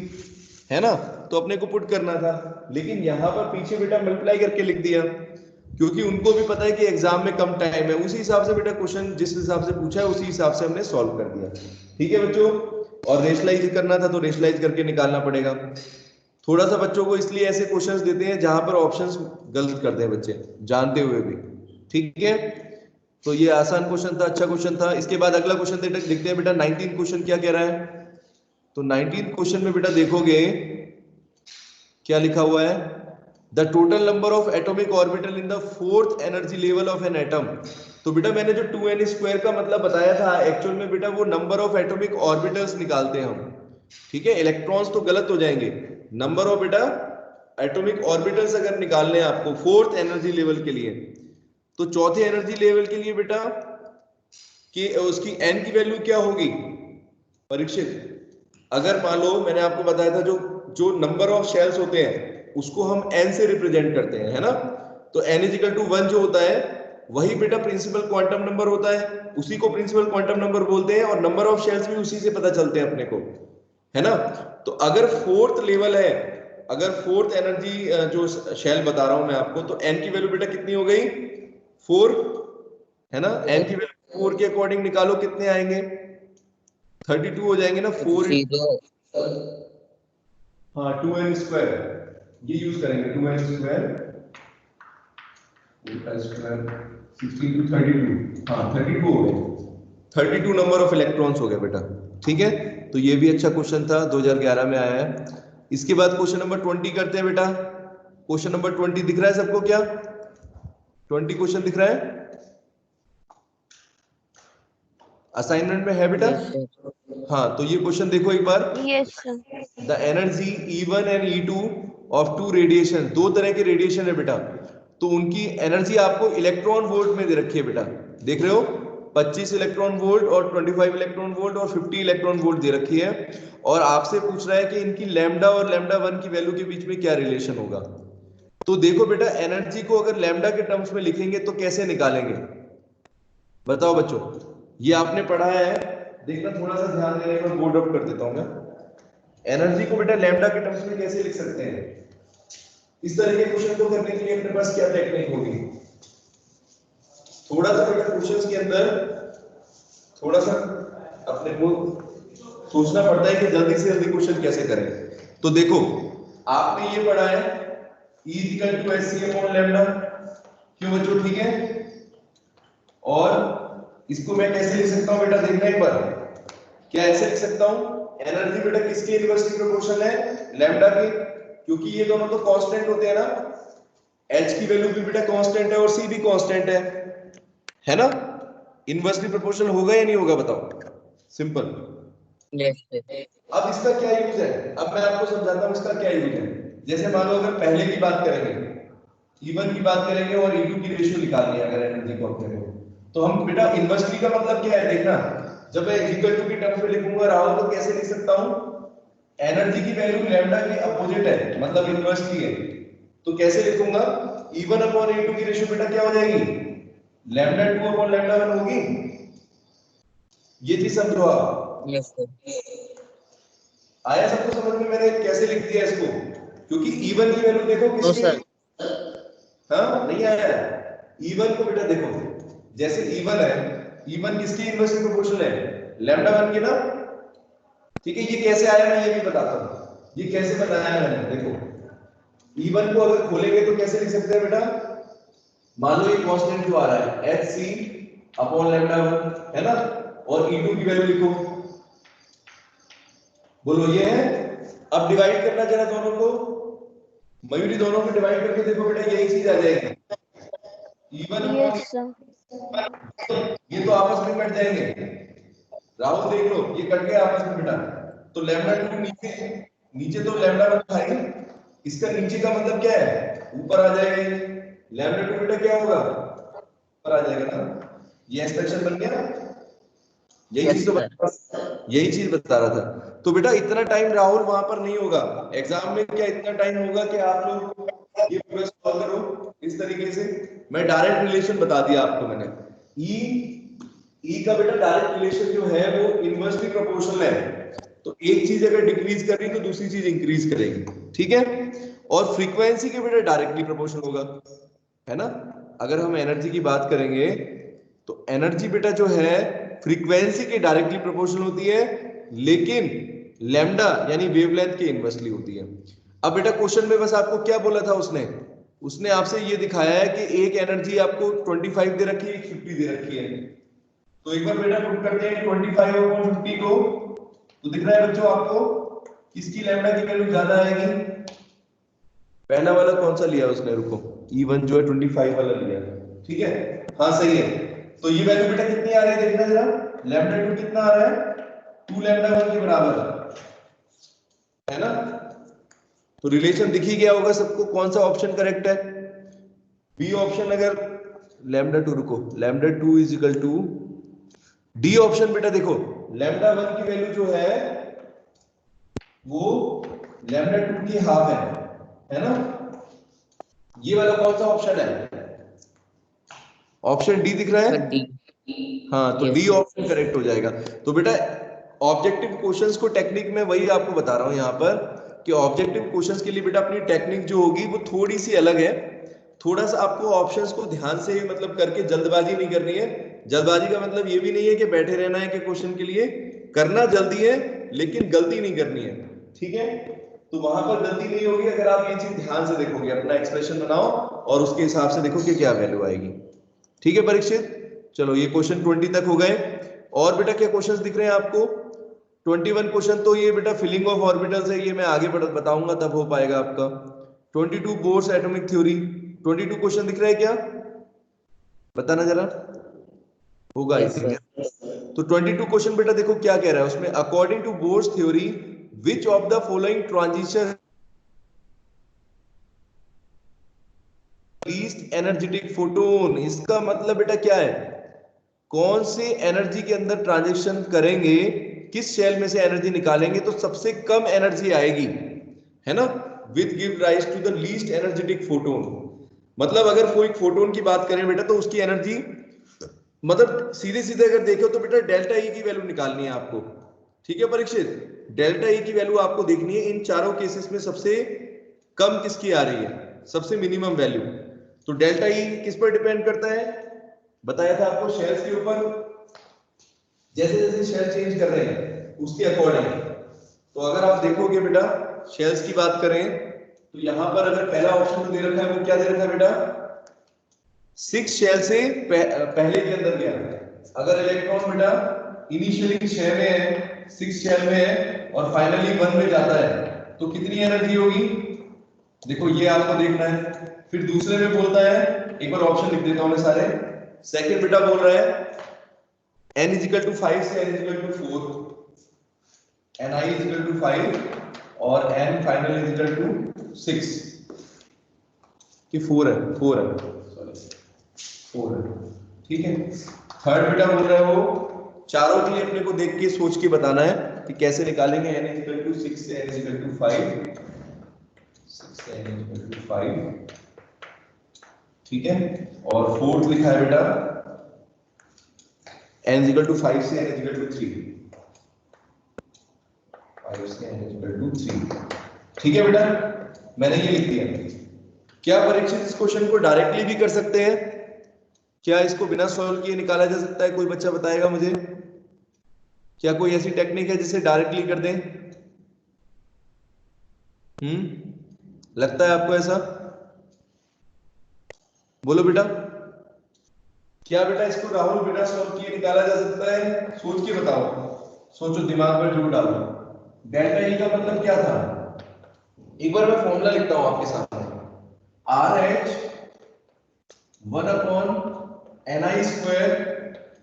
है ना, तो अपने को पुट करना था, लेकिन यहाँ पर पीछे बेटा मल्टीप्लाई करके लिख दिया, क्योंकि उनको भी पता है कि एग्जाम में कम टाइम है, उसी हिसाब से बेटा क्वेश्चन जिस हिसाब से पूछा है उसी हिसाब से हमने सॉल्व कर दिया, ठीक है बच्चों। और रेशनलाइज करना था तो रेशनलाइज करके निकालना पड़ेगा। थोड़ा सा बच्चों को इसलिए ऐसे क्वेश्चंस देते हैं जहां पर ऑप्शंस गलत करते हैं बच्चे जानते हुए भी, ठीक है। तो ये आसान क्वेश्चन था, अच्छा क्वेश्चन था। इसके बाद अगला क्वेश्चन देखते हैं बेटा, 19 क्वेश्चन क्या कह रहा है। तो 19 क्वेश्चन में बेटा देखोगे क्या लिखा हुआ है, the total number of atomic orbital in the 4th energy level of an atom. तो बेटा मैंने जो 2n² का मतलब बताया था, एक्चुअल में बेटा वो नंबर ऑफ एटॉमिक ऑर्बिटल्स निकालते हैं हम, ठीक है। इलेक्ट्रॉन्स तो गलत हो जाएंगे, नंबर ऑफ बेटा एटॉमिक ऑर्बिटल्स अगर निकालने हैं आपको 4th एनर्जी लेवल के लिए, तो चौथे एनर्जी लेवल के लिए बेटा कि उसकी n की वैल्यू क्या होगी परीक्षित। अगर मान लो मैंने आपको बताया था जो नंबर ऑफ शेल्स होते हैं उसको हम n से रिप्रेजेंट करते हैं, है ना। तो n = 1 जो होता है वही बेटा प्रिंसिपल क्वांटम नंबर होता है, उसी को प्रिंसिपल क्वांटम नंबर बोलते हैं, और नंबर ऑफ शेल्स भी उसी से पता चलते हैं अपने को, है ना। तो अगर फोर्थ लेवल है, अगर फोर्थ एनर्जी जो शेल बता रहा हूं मैं आपको, तो एन की वैल्यू बेटा कितनी हो गई 4, है ना। एन की वैल्यू 4 के अकॉर्डिंग निकालो कितने आएंगे, 32 हो जाएंगे ना। 4 0 हाँ 2n स्क्वायर, ये यूज करेंगे 2n स्क्वायर 16 to 32, हाँ 32 हो गए, 32 नंबर ऑफ इलेक्ट्रॉन्स हो गए बेटा, ठीक है। तो ये भी अच्छा क्वेश्चन था, 2011 में आया है। इसके बाद क्वेश्चन नंबर 20 करते हैं बेटा। क्वेश्चन नंबर 20 दिख रहा है सबको क्या, 20 क्वेश्चन दिख रहा है, असाइनमेंट में है बेटा। yes sir हाँ तो ये क्वेश्चन देखो एक बार। Yes, sir. The energy E1 and E2 of two radiation, दो तरह के रेडिएशन है बेटा, तो उनकी एनर्जी आपको इलेक्ट्रॉन वोल्ट में दे रखी है बेटा, देख रहे हो 25 इलेक्ट्रॉन वोल्ट और 25 इलेक्ट्रॉन वोल्ट और 50 इलेक्ट्रॉन वोल्ट दे रखी है, और आपसे पूछ रहा है कि इनकी लैम्डा और लैम्डा 1 की वैल्यू के बीच में क्या रिलेशन होगा। तो देखो बेटा एनर्जी को अगर लैम्डा के टर्म्स में लिखेंगे तो कैसे निकालेंगे, बताओ बच्चों। ये आपने पढ़ा है, देखना थोड़ा सा ध्यान देने पर, बोर्ड अप कर देता हूं मैं। एनर्जी को बेटा लैम्डा के टर्म्स में कैसे लिख सकते हैं, इस तरह के क्वेश्चन को करने के लिए अपने पास क्या टेक्निक होगी। थोड़ा सा बेटा क्वेश्चंस के अंदर थोड़ा सा अपने को सोचना पड़ता है कि जल्दी से जल्दी क्वेश्चन कैसे करें। तो देखो आपने ये पढ़ा है E = hc/λ, क्यों बच्चों, ठीक है। और इसको मैं कैसे लिख सकता हूं बेटा, देखना एक बार, क्या ऐसे लिख सकता हूं, एनर्जी बेटा किसके इनवर्सली प्रोपोर्शनल है, लैम्डा के, क्योंकि ये दोनों तो कांस्टेंट होते हैं ना, H की वैल्यू भी बेटा कांस्टेंट है और C भी कांस्टेंट है ना। इनवर्सली प्रोपोर्शनल होगा या नहीं होगा बताओ, सिंपल। yes sir अब इसका क्या यूज है, अब मैं आपको समझाता हूं इसका क्या यूज है। जैसे मान लो अगर पहले की बात करेंगे, E1 की बात करेंगे और E2 की रेशियो निकालनी है अगर एनर्जी को अपने को, तो हम बेटा इनवर्सली का मतलब क्या है देखना, जब मैं इक्वल टू की टर्म्स में लिखूंगा राहुल तो कैसे लिख सकता हूं, एनर्जी की वैल्यू लैम्डा के अपोजिट है, मतलब इनवर्सली है, तो कैसे लिखूंगा, E1 अपॉन E2 की रेशियो बेटा क्या हो जाएगी, लैम्डा 2 अपॉन लैम्डा 1 होगी। ये चीज समझो आप, yes sir आया सबको समझ में मैंने कैसे लिख दिया इसको, क्योंकि E1 की वैल्यू देखो no किसकी, sir हाँ नहीं आया, E1 को बेटा देखो, जैसे E1 है, E1 किसकी इनवर्सली प्रोपोर्शनल है, लैम्डा 1 की ना, ठीक है। ये कैसे आया मैं ये भी बताता हूं, ये कैसे बनाया मैंने, देखो E1 को अगर खोलेंगे तो कैसे लिख सकते हैं बेटा, मान लो ये कांस्टेंट जो आ रहा है hc/λ1 है ना, और E2 की वैल्यू लिखो, बोलो ये है। अब डिवाइड करना जरा दोनों को, मयूरी दोनों को डिवाइड करके देखो बेटा यही चीज आ जाएगी, E1 अपॉन Yes, sir. ये तो आपस में कट जाएंगे, राहुल देख लो ये कट गए आपस में बेटा, तो लैम्डा 2 नीचे, नीचे तो लैम्डा 1 था ही, इसका नीचे का मतलब क्या है, ऊपर आ जाएगा, लैम्डा 2 बेटा क्या होगा, ऊपर आ जाएगा ना, ये एक्सप्रेशन बन गया। यही yes चीज तो sir यही चीज बता रहा था। तो बेटा इतना टाइम राहुल वहां पर नहीं होगा एग्जाम में, क्या इतना टाइम होगा कि आप लोग ये पूरा सॉल्व करो इस तरीके से, मैं डायरेक्ट रिलेशन बता दिया आपको मैंने। ई का बेटा डायरेक्ट रिलेशन जो है वो इनवर्सली प्रोपोर्शनल है, तो एक चीज अगर डिक्रीज कर रही तो दूसरी चीज इंक्रीज करेगी, ठीक है। और फ्रीक्वेंसी के बेटा डायरेक्टली प्रोपोर्शनल होगा, है ना। अगर हम एनर्जी की बात करेंगे तो एनर्जी बेटा जो है फ्रीक्वेंसी के डायरेक्टली प्रोपोर्शनल होती है, लेकिन लैम्डा यानी वेवलेंथ के इनवर्सली होती है। अब बेटा क्वेश्चन में बस आपको क्या बोला था उसने, उसने आपसे ये दिखाया है कि एक एनर्जी आपको 25 दे रखी है, एक 50 दे रखी है। तो एक बार बेटा पुट करते हैं 25 और 50 को, तो दिख रहा है बच्चों आपको किसकी लैम्डा की वैल्यू ज्यादा आएगी, पहला वाला कौन सा लिया उसने, रुको E1 जो है 25 वाला लिया, ठीक है, हाँ सही है। तो ये वैल्यू बेटा कितनी आ रही है देखना जरा, लैम्डा 2 कितना आ रहा है, 2 लैम्डा 1 के बराबर है ना। तो रिलेशन दिख ही गया होगा सबको, कौन सा ऑप्शन करेक्ट है, बी ऑप्शन। अगर लैम्डा 2, रुको लैम्डा 2 = डी ऑप्शन बेटा, देखो लैम्डा 1 की वैल्यू जो है वो लैम्डा 2 की हाफ है ना। ये वाला कौन सा ऑप्शन है, ऑप्शन डी दिख रहा है? डी। हाँ, तो Yes, D sir. Option correct हो जाएगा। तो बेटा ऑब्जेक्टिव क्वेश्चंस को टेक्निक में वही आपको बता रहा हूँ यहाँ पर कि ऑब्जेक्टिव क्वेश्चंस के लिए बेटा अपनी टेक्निक जो होगी वो थोड़ी सी अलग है। थोड़ा सा आपको ऑप्शंस को ध्यान से मतलब करके जल्दबाजी नहीं करनी है। जल्दबाजी का मतलब ये भी नहीं है कि बैठे रहना है कि क्वेश्चन के लिए, करना जल्दी है लेकिन गलती नहीं करनी है, ठीक है? तो वहां पर गलती नहीं होगी अगर आप ये चीज ध्यान से देखोगे, अपना एक्सप्रेशन बनाओ और उसके हिसाब से देखो कि क्या वैल्यू आएगी। ठीक है परीक्षित, चलो ये क्वेश्चन 20 तक हो गए। और बेटा क्या क्वेश्चंस दिख रहे हैं आपको? 21 क्वेश्चन तो ये बेटा फिलिंग ऑफ ऑर्बिटल्स है, ये मैं आगे बताऊंगा तब हो पाएगा आपका। 22 बोर्स एटॉमिक थ्योरी, 22 क्वेश्चन दिख रहा है क्या? बताना जरा, होगा आई Yes, थिंक। sir. तो 22 क्वेश्चन बेटा देखो क्या कह रहा है उसमें, according to Bohr's theory which of the following transition least energetic photon. इसका मतलब बेटा क्या है, कौन से एनर्जी के अंदर ट्रांजेक्शन करेंगे, किस शेल में से एनर्जी निकालेंगे तो सबसे कम एनर्जी आएगी, है ना? With give rise to the least energetic photon. मतलब अगर कोई फोटोन की बात करें बेटा तो उसकी एनर्जी, मतलब सीधे सीधे अगर देखो तो बेटा डेल्टा ई की वैल्यू निकालनी है आपको। ठीक है परीक्षित, डेल्टा ई की वैल्यू आपको देखनी है इन चारों केसेस में सबसे कम किसकी आ रही है, सबसे मिनिमम वैल्यू। तो डेल्टा ई किस पर डिपेंड करता है, बताया था आपको शेल्स के ऊपर, जैसे जैसे शेल चेंज कर रहे हैं उसके अकॉर्डिंग। तो अगर आप देखोगे बेटा शेल्स की बात करें तो यहां पर अगर पहला ऑप्शन तो दे रखा है वो क्या दे रखा है बेटा, 6 शेल से पहले के अंदर गया। अगर इलेक्ट्रॉन बेटा इनिशियली 6 में है, 6 शेल में है और फाइनली 1 में जाता है तो कितनी एनर्जी होगी, देखो ये आपको देखना है। फिर दूसरे में बोलता है, एक बार ऑप्शन लिख देता हूं मैं सारे। सेकंड बेटा बोल रहा है n is equal to 5 से n is equal to 4, ni is equal to 5 और n final is equal to 6 कि 4 है, 4 है, सॉरी 4 है, ठीक है। थर्ड बेटा बोल रहा है वो चारों के लिए अपने को देख के सोच के बताना है कि कैसे निकालेंगे। n is equal to 6 से n is equal to 5, 6 से n is equal to 5, ठीक है। और फोर्थ लिखा है बेटा n is equal to 5 से n is equal to 3, 5 से n is equal to 3, ठीक है बेटा, मैंने ये लिख दिया। क्या परीक्षित इस क्वेश्चन को डायरेक्टली भी कर सकते हैं, क्या इसको बिना सॉल्व किए निकाला जा सकता है? कोई बच्चा बताएगा मुझे, क्या कोई ऐसी टेक्निक है जिसे डायरेक्टली कर दें? लगता है आपको ऐसा? बोलो बेटा, क्या बेटा इसको राहुल बिना सॉल्व किए निकाला जा सकता है? सोच के बताओ, सोचो, दिमाग पर जोर डालो। डेल्टा ई का मतलब क्या था, एक बार मैं फॉर्मूला लिखता हूं आपके सामने, RH 1/ni square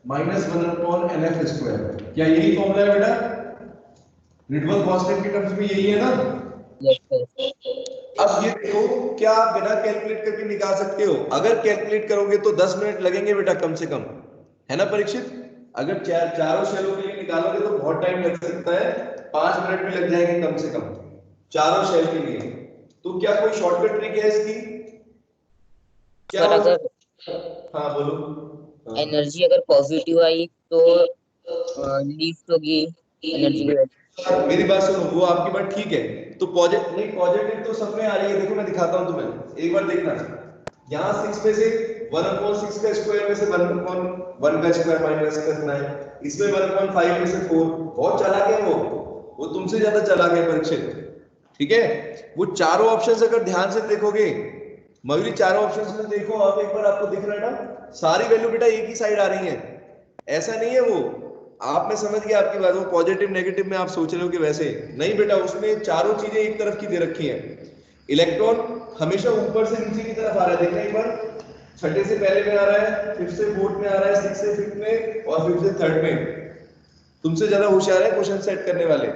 minus 1/nf square. क्या यही फॉर्मूला है बेटा? रिडवर्थ कांस्टेंट के टर्म्स में यही है ना? Yes, sir. अब ये देखो, क्या आप बिना कैलकुलेट करके निकाल सकते हो? अगर कैलकुलेट करोगे तो 10 मिनट लगेंगे बेटा कम से कम, है ना परीक्षित? अगर चारों शेलों के लिए निकालोगे तो बहुत टाइम लग सकता है, 5 मिनट भी लग जाएंगे कम से कम चारों शेल के लिए। तो क्या कोई शॉर्टकट ट्रिक है इसकी? क्या सर हो अगर सकता? हाँ बोलो। हाँ। एनर्जी अगर पॉजिटिव आई तो लीस्ट होगी एनर्जी की वैल्यू। मेरी बात सुनो, वो आपकी बात ठीक है, तो पॉजिटिव नहीं, पॉजिटिव तो सब में आ रही है। देखो मैं दिखाता हूं तुम्हें, एक बार देखना। यहाँ 6 में से 1/6 का स्क्वायर में से 1/1 का स्क्वायर माइनस करना है, इसमें 1/5 में से 4। बहुत चालाक है वो तुमसे ज्यादा चालाक है परीक्षित, ठीक है। वो चारों ऑप्शंस अगर ध्यान से देखोगे, मयूरी चारों ऑप्शंस में देखो आप एक बार, आपको दिख रहा है ना सारी वैल्यू बेटा एक ही साइड आ रही है। ऐसा नहीं है वो, आप मैं समझ गया आपकी बात, वो पॉजिटिव नेगेटिव में आप सोच रहे हो कि वैसे नहीं बेटा, उसमें चारों चीजें एक तरफ की दे रखी है। इलेक्ट्रॉन हमेशा ऊपर से नीचे की तरफ आ रहा है, देखना एक बार, छठे से पहले में आ रहा है, फिफ्थ से फोर्थ में आ रहा है, सिक्स से फिफ्थ में और फिफ्थ से थर्ड में। तुमसे ज्यादा होशियार है क्वेश्चन सेट करने वाले,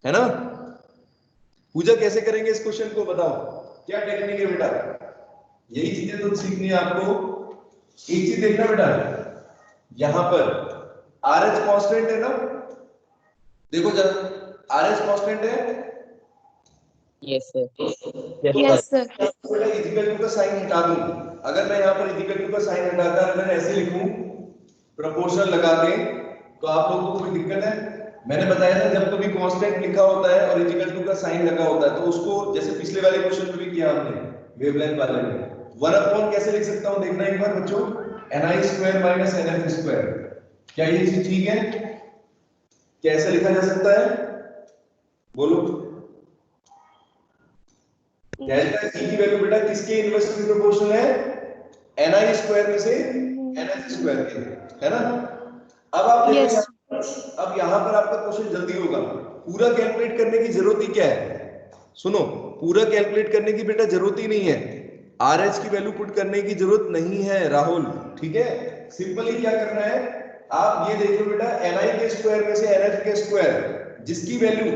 है ना? पूजा कैसे करेंगे इस क्वेश्चन को, बताओ क्या टेक्निक है बेटा? यही चीजें तो सीखनी है आपको। एक चीज देखना बेटा, यहां पर RH कांस्टेंट है ना, देखो जरा RH कांस्टेंट है, यस सर। Yes sir. बेटा इक्वल टू का साइन हटा दूं, अगर मैं यहाँ पर इक्वल टू का साइन हटाकर अगर ऐसे लिखूं प्रोपोर्शनल लगा के, तो आप लोगों को कोई दिक्कत है? मैंने बताया था जब कभी कांस्टेंट लिखा होता है और इक्वल टू का साइन लगा होता है तो उसको, जैसे पिछले वाले क्वेश्चन में भी किया हमने वेवलेंथ वाले में, 1/, कैसे लिख सकता हूं देखना एक बार बच्चों, ni² माइनस nf²। क्या ये चीज ठीक है? कैसे लिखा जा सकता है बोलो? डेल्टा E की वैल्यू बेटा किसके इनवर्सली प्रोपोर्शनल है? ni² में से nf² के, है ना? अब आप देखो Yes. अब यहाँ पर आपका क्वेश्चन जल्दी होगा। पूरा कैलकुलेट करने की जरूरत ही क्या है? सुनो, पूरा कैलकुलेट करने की बेटा जरूरत ही नहीं है, RH की वैल्यू पुट करने की जरूरत नहीं है राहुल, ठीक है? सिंपली क्या करना है, आप ये देख लो बेटा, ni² में से nf² जिसकी वैल्यू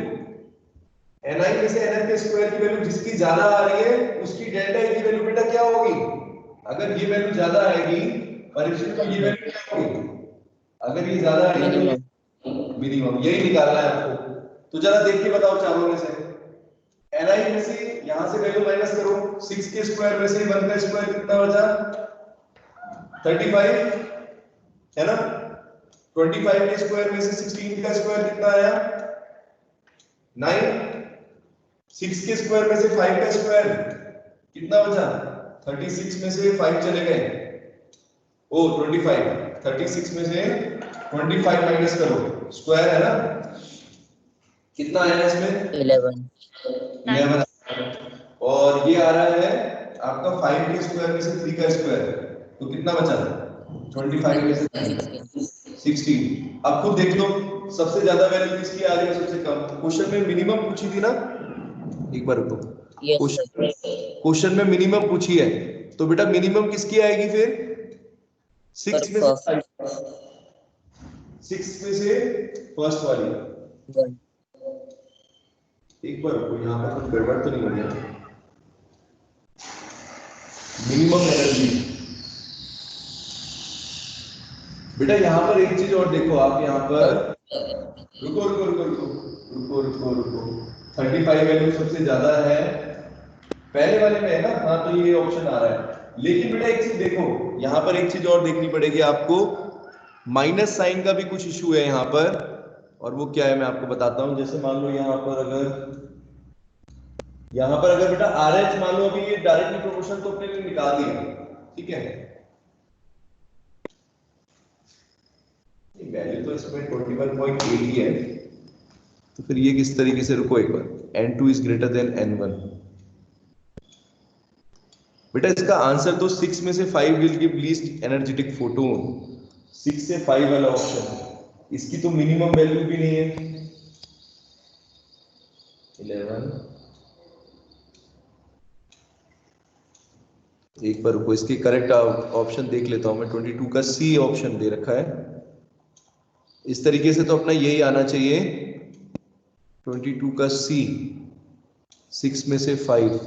ni में से nf² की वैल्यू जिसकी ज्यादा आ रही है उसकी डेल्टा E की वैल्यू बेटा क्या होगी? अगर ये वैल्यू ज्यादा आएगी परीक्षित तो ये वैल्यू क्या होगी? अगर ये ज्यादा आएगी मिनिमम, यही निकालना है आपको। तो जरा देख के बताओ चारों में से ni में से यहां से वैल्यू माइनस करो, 6 के स्क्वायर में से 1 का स्क्वायर कितना बचा? 35 है ना? 25 के स्क्वायर में से 16 का स्क्वायर कितना आया? 9। 6 के स्क्वायर में से 5 का स्क्वायर कितना बचा? 36 में से 5 चले गए, ओ 25, 36 में से 25 माइनस करो, स्क्वायर है ना, कितना आया इसमें? 11। और ये आ रहा है आपका 5 के स्क्वायर में से 3 का स्क्वायर, तो कितना बचा? 25 में से 16। अब खुद देख लो सबसे ज्यादा वैल्यू किसकी आ रही है, सबसे कम? क्वेश्चन में मिनिमम पूछी थी ना, एक बार रुको, क्वेश्चन में मिनिमम पूछी है तो बेटा मिनिमम किसकी आएगी फिर? 6 में से 6 में से फर्स्ट वाली। एक बार रुको, यहाँ पर कुछ गड़बड़ तो नहीं हो गया? मिनिमम एनर्जी बेटा यहाँ पर एक चीज और देखो, आप यहाँ पर रुको रुको रुको रुको रुको रुको रुको 35 वैल्यू सबसे ज्यादा है पहले वाले में है ना? हाँ, तो ये ऑप्शन आ रहा है, लेकिन बेटा एक चीज देखो, यहाँ पर एक चीज और देखनी पड़ेगी आपको, माइनस साइन का भी कुछ इशू है यहाँ पर, और वो क्या है मैं आपको बताता हूँ। जैसे मान लो यहाँ पर अगर बेटा RH मान लो, अभी ये डायरेक्टली प्रोपोर्शन तो अपने लिए निकाल दिया, ठीक है? वैल्यू तो इसमें 21.8 ही है, तो फिर ये किस तरीके से, रुको एक बार, n2 is greater than n1। बेटा इसका आंसर तो 6 में से 5 will give least energetic photon, 6 से 5 वाला ऑप्शन, इसकी तो मिनिमम वैल्यू भी नहीं है। 11, एक बार रुको, इसकी करेक्ट ऑप्शन देख लेता हूं मैं, 22 का C ऑप्शन दे रखा है, इस तरीके से तो अपना यही आना चाहिए, 22 का C, 6 में से 5।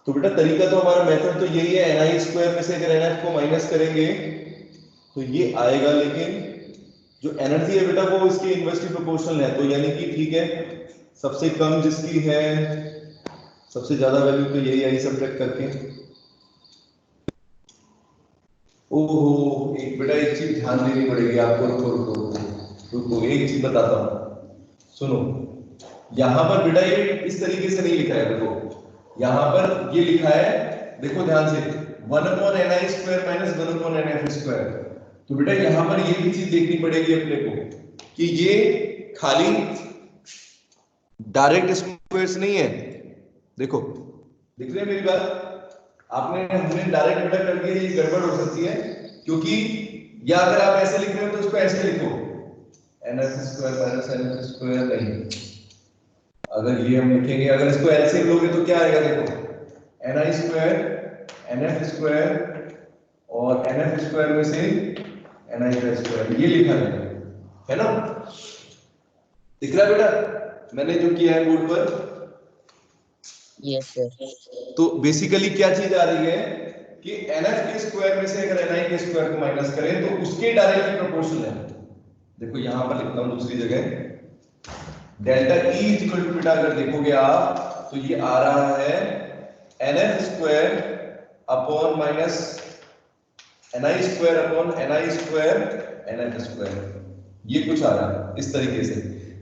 तो बेटा तरीका तो हमारा मेथड तो यही है, ni² में से अगर nf को माइनस करेंगे तो ये आएगा, लेकिन जो एनर्जी है बेटा वो इसके इनवर्सली प्रोपोर्शनल है, तो यानी कि ठीक है, सबसे कम जिसकी है सबसे ज्यादा वैल्यू तो यही आई सब्ट्रैक्ट करके। ओहो, एक बेटा एक चीज ध्यान देनी पड़ेगी आपको, रुको रुको रुको रुको, एक चीज बताता हूं, सुनो, यहां पर बेटा ये इस तरीके से नहीं लिखा है, देखो यहां पर ये लिखा है, देखो ध्यान से, 1/ni² माइनस 1/nf²। तो बेटा यहां पर ये भी चीज देखनी पड़ेगी अपने को कि ये खाली डायरेक्ट स्क्वायर्स नहीं है, देखो दिख रही है मेरी बात? हमने डायरेक्ट बेटा कर दिया, ये गड़बड़ हो सकती है, क्योंकि या अगर आप ऐसे लिख रहे हो तो इसको ऐसे लिखो, nf² माइनस nf² नहीं, अगर ये हम लिखेंगे, अगर इसको एलसीएम लोगे तो क्या आएगा, देखो ni² nf² और nf² में से ni², ये लिखा है ना? दिख रहा है बेटा मैंने जो किया है बोर्ड पर? Yes sir. तो बेसिकली क्या चीज आ रही है कि nf² में से अगर ni² को माइनस करें तो उसके डायरेक्टली प्रोपोर्शनल है। देखो यहां पर लिखता हूं दूसरी जगह, delta E is equal to बेटा अगर देखोगे आप तो ये आ रहा है nf square upon minus ni square upon ni square nf square, ये कुछ आ रहा है इस तरीके से।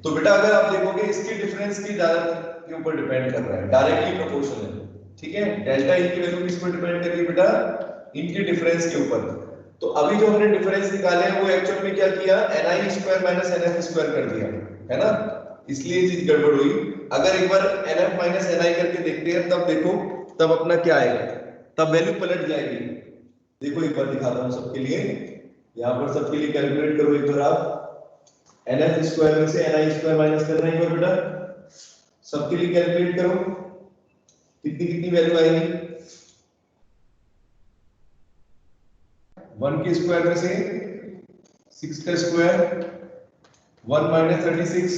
तो बेटा अगर आप देखोगे इसकी डिफरेंस की के ऊपर डिपेंड कर रहा है, डायरेक्टली प्रोपोर्शनल, ठीक है। डेल्टा ई की वैल्यू किस पर डिपेंड कर रही है बेटा, इनकी डिफरेंस के ऊपर। तो अभी जो हमने डिफरेंस निकाले हैं वो एक्चुअल में क्या किया, ni square minus nf square कर दिया, है ना, इसलिए चीज गड़बड़ हुई। अगर एक बार nf माइनस ni करके देखते हैं तब देखो, तब अपना क्या आएगा, तब वैल्यू पलट जाएगी। देखो एक बार दिखाता हूं सबके लिए, यहां पर सबके लिए कैलकुलेट करो एक बार आप, nf स्क्वायर में से ni स्क्वायर माइनस करना है एक बार बेटा, सबके लिए कैलकुलेट करो कितनी कितनी वैल्यू आएगी। 1 के स्क्वायर में से 6 का स्क्वायर, 1 माइनस 36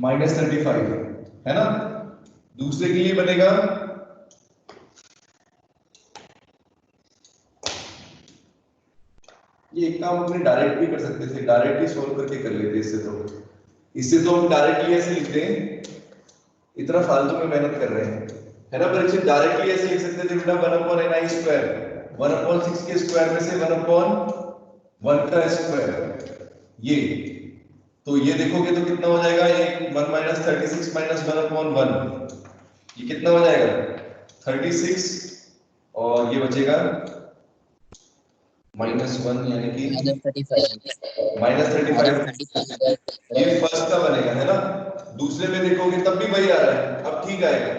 माइनस 35, है ना। दूसरे के लिए बनेगा ये एक काम अपने डायरेक्ट भी कर सकते थे, डायरेक्टली सॉल्व करके कर लेते, इससे तो हम डायरेक्टली ऐसे लिखते हैं, इतना फालतू में मेहनत कर रहे हैं, है ना परीक्षित। डायरेक्टली ऐसे लिख सकते थे बेटा 1 अपॉन ni स्क्वायर, 1 अपॉन 6 के स्क्वायर में से 1 अपॉन 1 का स्क्वायर, ये तो ये देखोगे तो कितना हो जाएगा, एक 1 माइनस 36 माइनस 1 अपॉन 1, ये कितना हो जाएगा 36, और ये बचेगा -1 यानी कि -35, ये फर्स्ट का बनेगा, है ना। दूसरे में देखोगे तब भी वही आ रहा है, अब ठीक आएगा।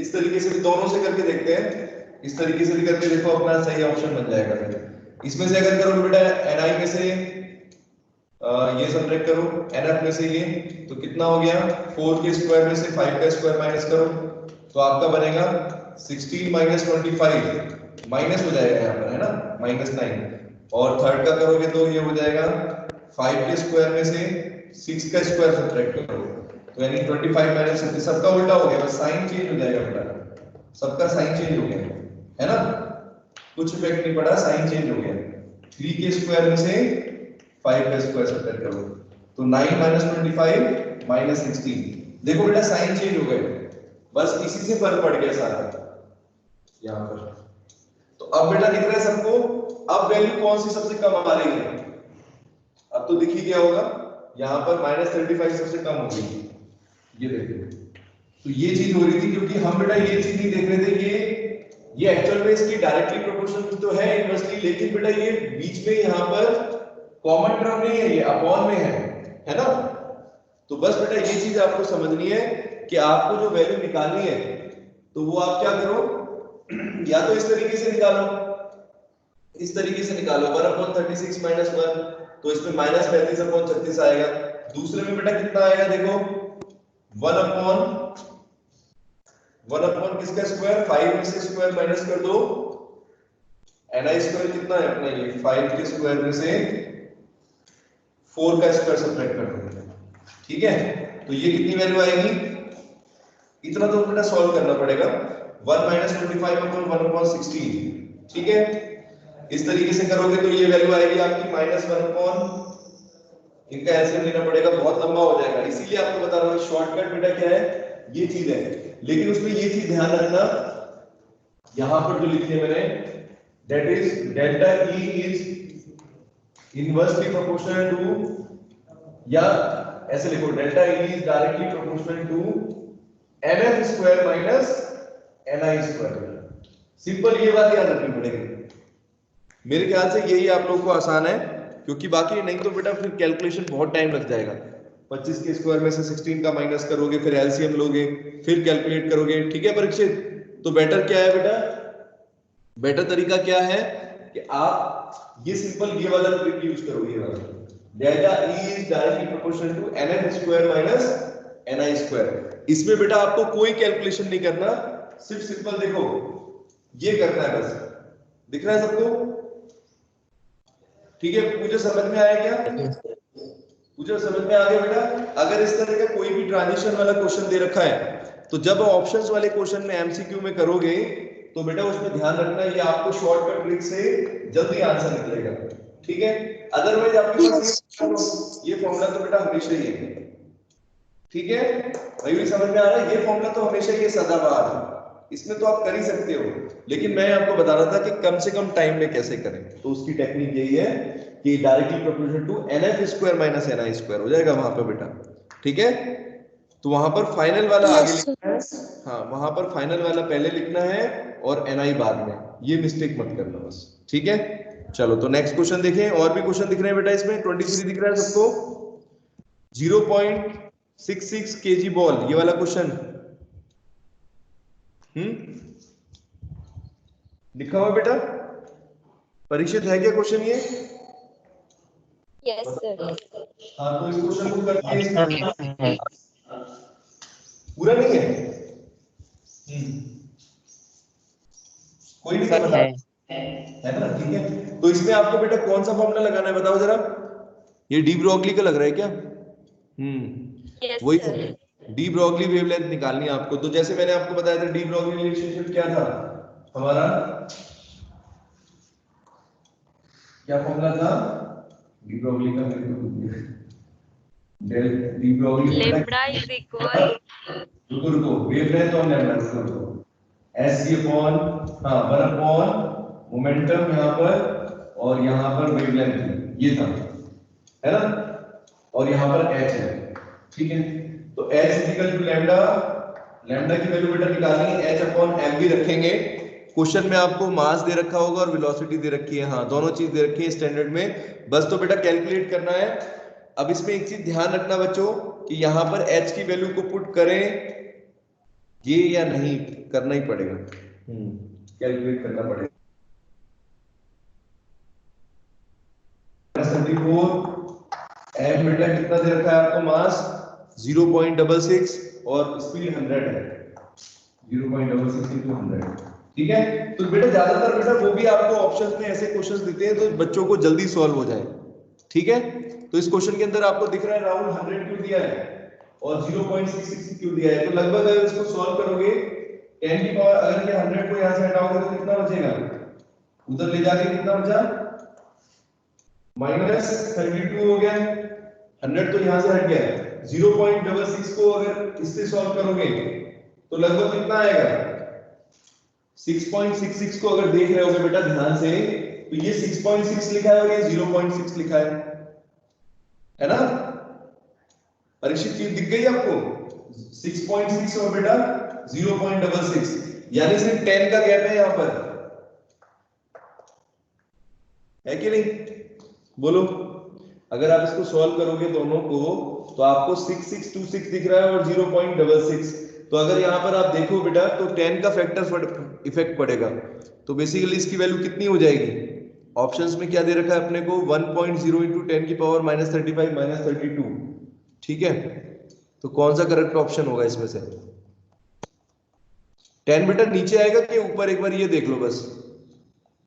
इस तरीके से भी दोनों से करके देखते हैं, इस तरीके से भी करके देखो, अपना सही ऑप्शन बन जाएगा। फिर इसमें से अगर करो बेटा ni में से ये सब्ट्रैक्ट करो nf में से ये, तो कितना हो गया, 4 के स्क्वायर में से 5 का स्क्वायर माइनस करो तो आपका बनेगा 16 माइनस 25, माइनस हो जाएगा यहाँ पर, है ना, -9। और थर्ड का करोगे तो ये हो जाएगा 5 के स्क्वायर में से 6 का स्क्वायर सब्ट्रैक्ट करो तो यानी 25 माइनस 30, सबका उल्टा हो गया, बस साइन चेंज हो जाएगा बेटा, सबका साइन चेंज हो गया, है ना, कुछ इफेक्ट नहीं पड़ा, साइन चेंज हो गया। 3 के स्क्वायर में से 5 का स्क्वायर सब्ट्रैक्ट करो तो 9 माइनस 25 माइनस 16, देखो बेटा साइन चेंज हो गए, बस इसी से फर्क पड़ गया सारा यहाँ पर। तो अब बेटा दिख रहा है सबको, अब वैल्यू कौन सी सबसे कम आ रही है, अब तो दिख ही गया होगा, यहाँ पर -35 सबसे कम हो गई, ये देखो। तो ये चीज हो रही थी क्योंकि हम बेटा ये चीज नहीं देख रहे थे, ये एक्चुअल में इसकी डायरेक्टली प्रोपोर्शनल तो है इनवर्सली, लेकिन बेटा ये बीच में यहाँ पर कॉमन टर्म नहीं है, ये अपॉन में है ना। तो बस बेटा ये चीज आपको समझनी है कि आपको जो वैल्यू निकालनी है तो वो आप क्या करो, या तो इस तरीके से निकालो, इस तरीके से निकालो 1/36 माइनस 1, तो इसमें -35/36 आएगा। दूसरे में बेटा कितना आएगा देखो, 1 अपॉन किसका स्क्वायर, 5 में से स्क्वायर माइनस कर दो, ni स्क्वायर कितना है अपना, ये 5 के स्क्वायर में से 4 का स्क्वायर सब्ट्रैक्ट कर दो, ठीक है। तो ये कितनी वैल्यू आएगी, इतना तो बेटा सॉल्व करना पड़ेगा, 1 माइनस 25 अपॉन 1/16, ठीक है। इस तरीके से करोगे तो ये वैल्यू आएगी आपकी -1 अपॉन, इनका एलसीएम लेना पड़ेगा, बहुत लंबा हो जाएगा, इसीलिए आपको बता रहा हूं शॉर्टकट बेटा क्या है, ये चीज है। लेकिन उसमें ये चीज ध्यान रखना, यहां पर जो लिखी है मैंने, that is delta E is inversely proportional to, या ऐसे लिखो delta E is directly proportional to nf square minus ni square. Simple ये बात याद रखनी पड़ेगी, मेरे ख्याल से यही आप लोगों को आसान है, क्योंकि बाकी नहीं तो बेटा फिर कैलकुलेशन बहुत टाइम लग जाएगा। 25 के स्क्वायर में से 16 का माइनस करोगे, फिर एलसीएम लोगे, फिर कैलकुलेट करोगे, ठीक है परीक्षित। तो बेटर क्या है बेटा, बेटर तरीका क्या है कि आप ये सिंपल ये वाला ट्रिक यूज करो, ये वाला delta E is directly proportional to nf square minus ni square. इसमें बेटा आपको कोई कैलकुलेशन नहीं करना, सिर्फ सिंपल देखो ये करना है बस, दिख रहा है सबको, ठीक है। मुझे समझ में आया क्या, मुझे समझ में आ गया बेटा। अगर इस तरह का कोई भी ट्रांजिशन वाला क्वेश्चन दे रखा है तो जब ऑप्शंस वाले क्वेश्चन में एमसीक्यू में करोगे तो बेटा उसमें ध्यान रखना, ये आपको शॉर्टकट ट्रिक से जल्दी आंसर निकलेगा, ठीक है। अदरवाइज आपके पास ये फॉर्मूला तो बेटा हमेशा ही है, ठीक है, मयूरी समझ में आ रहा है? ये फॉर्मूला तो हमेशा ये सदाबहार है, इसमें तो आप कर ही सकते हो, लेकिन मैं आपको बता रहा था कि कम से कम टाइम में कैसे करें। तो उसकी टेक्निक यही है कि directly proportional to nf square minus ni square हो जाएगा वहां पे बेटा। ठीक है, तो वहां पर फाइनल वाला आगे Yes, लिखना है, हाँ वहां पर फाइनल वाला पहले लिखना है और ni बाद में, ये मिस्टेक मत करना बस। ठीक है, चलो तो नेक्स्ट क्वेश्चन देखें। और भी क्वेश्चन दिख रहे हैं बेटा इसमें। 23 दिख रहा है सबको? 0.66 kg बॉल, ये वाला क्वेश्चन लिखा हुआ बेटा, परिचित है क्या क्वेश्चन ये? Yes sir. हाँ तो इस क्वेश्चन को करते हैं, है। पूरा नहीं है? कोई नहीं सर बता, है। है ना? ठीक है, तो इसमें आपको बेटा कौन सा फॉर्मूला लगाना है बताओ जरा। ये डी ब्रोगली का लग रहा है क्या? यस वही सर। डी ब्रोगली वेवलेंथ निकालनी है आपको। तो जैसे मैंने आपको बताया था डी ब्रोगली रिलेशनशिप क्या था हमारा, क्या फॉर्मूला था डी ब्रोगली का? मेरे को डेल de Broglie lambda is equal रुको वेवलेंथ और लैम्डा रुको, एस सी अपॉन, हाँ 1 अपॉन मोमेंटम यहाँ पर, और यहाँ पर वेवलेंथ ये था, है ना, और यहाँ पर h है। ठीक है, तो h equal to lambda, lambda की वैल्यू बेटा निकालनी है, h अपॉन m भी रखेंगे। क्वेश्चन में आपको मास दे रखा होगा और वेलोसिटी दे रखी है, हाँ दोनों चीज दे रखी है स्टैंडर्ड में, बस तो बेटा कैलकुलेट करना है। अब इसमें एक चीज ध्यान रखना बच्चों कि यहाँ पर h की वैल्यू को पुट करें ये या नहीं, करना ही पड़ेगा, कैलकुलेट करना पड़ेगा। 74 m बेटा कितना दे रखा है आपको, मास 0.66 और स्पीड 100 है, 0.66 into 100। ठीक है, तो बेटा ज्यादातर बेटा वो भी आपको ऑप्शंस में ऐसे क्वेश्चंस देते हैं तो बच्चों को जल्दी सॉल्व हो जाए। ठीक है, तो इस क्वेश्चन के अंदर आपको दिख रहा है राउंड 100 क्यों दिया है और 0.66 क्यों दिया है, तो लगभग अगर इसको सॉल्व करोगे 10 की पावर, अगर ये 100 को यहां से हटाओगे तो कितना बचेगा, उधर ले जाके कितना बचा, -32 हो गया, 100 तो यहां से हट गया। 0.66 को अगर इससे सॉल्व करोगे तो लगभग कितना आएगा, 6.66 को अगर देख रहे होगे बेटा ध्यान से तो ये 6.6 लिखा है और ये 0.6 लिखा है ना? परीक्षित चीज दिख गई आपको? 6.6 और बेटा 0.66, यानी सिर्फ 10 का गैप है यहां पर, है कि नहीं? बोलो, अगर आप इसको सॉल्व करोगे दोनों को तो आपको 6626 दिख रहा है और 0.66, तो अगर यहाँ पर आप देखो बेटा तो 10 का फैक्टर इफेक्ट पड़ेगा, तो बेसिकली इसकी वैल्यू कितनी हो जाएगी? ऑप्शंस में क्या दे रखा है अपने को, 1.0 into 10 की पावर -35 -32। ठीक है, तो कौन सा करेक्ट ऑप्शन होगा इसमें से? 10 बेटा नीचे आएगा कि ऊपर, एक बार ये देख लो बस।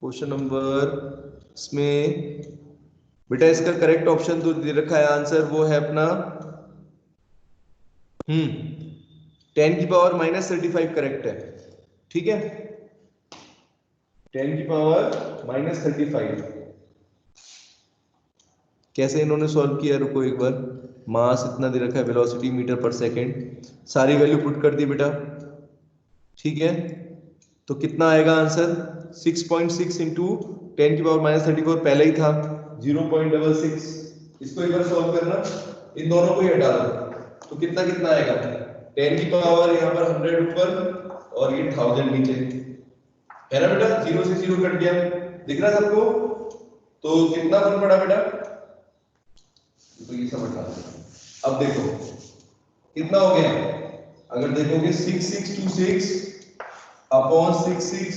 क्वेश्चन नंबर इसमें बेटा इसका करेक्ट ऑप्शन तो दे रखा है, आंसर वो है अपना 10 की पावर -35 करेक्ट है। ठीक है, 10 की पावर -35। कैसे इन्होंने सॉल्व किया, रुको एक बार, मास इतना दे रखा है, वेलोसिटी मीटर पर सेकंड, सारी वैल्यू पुट कर दी बेटा। ठीक है, तो कितना आएगा आंसर, 6.6 इंटू 10 की पावर -34 पहले ही था 0.66, इसको एक बार सॉल्व करना, इन दोनों को ही हटा दो तो कितना कितना आएगा, 10 की पावर यहाँ पर 100 ऊपर और ये 1000 नीचे, है ना बेटा? 0 से 0 कट गया, दिख रहा है सबको? तो कितना फर्क पड़ा बेटा, तो ये सब हटा दो। अब देखो कितना हो गया, अगर देखोगे 6626 अपॉन 66,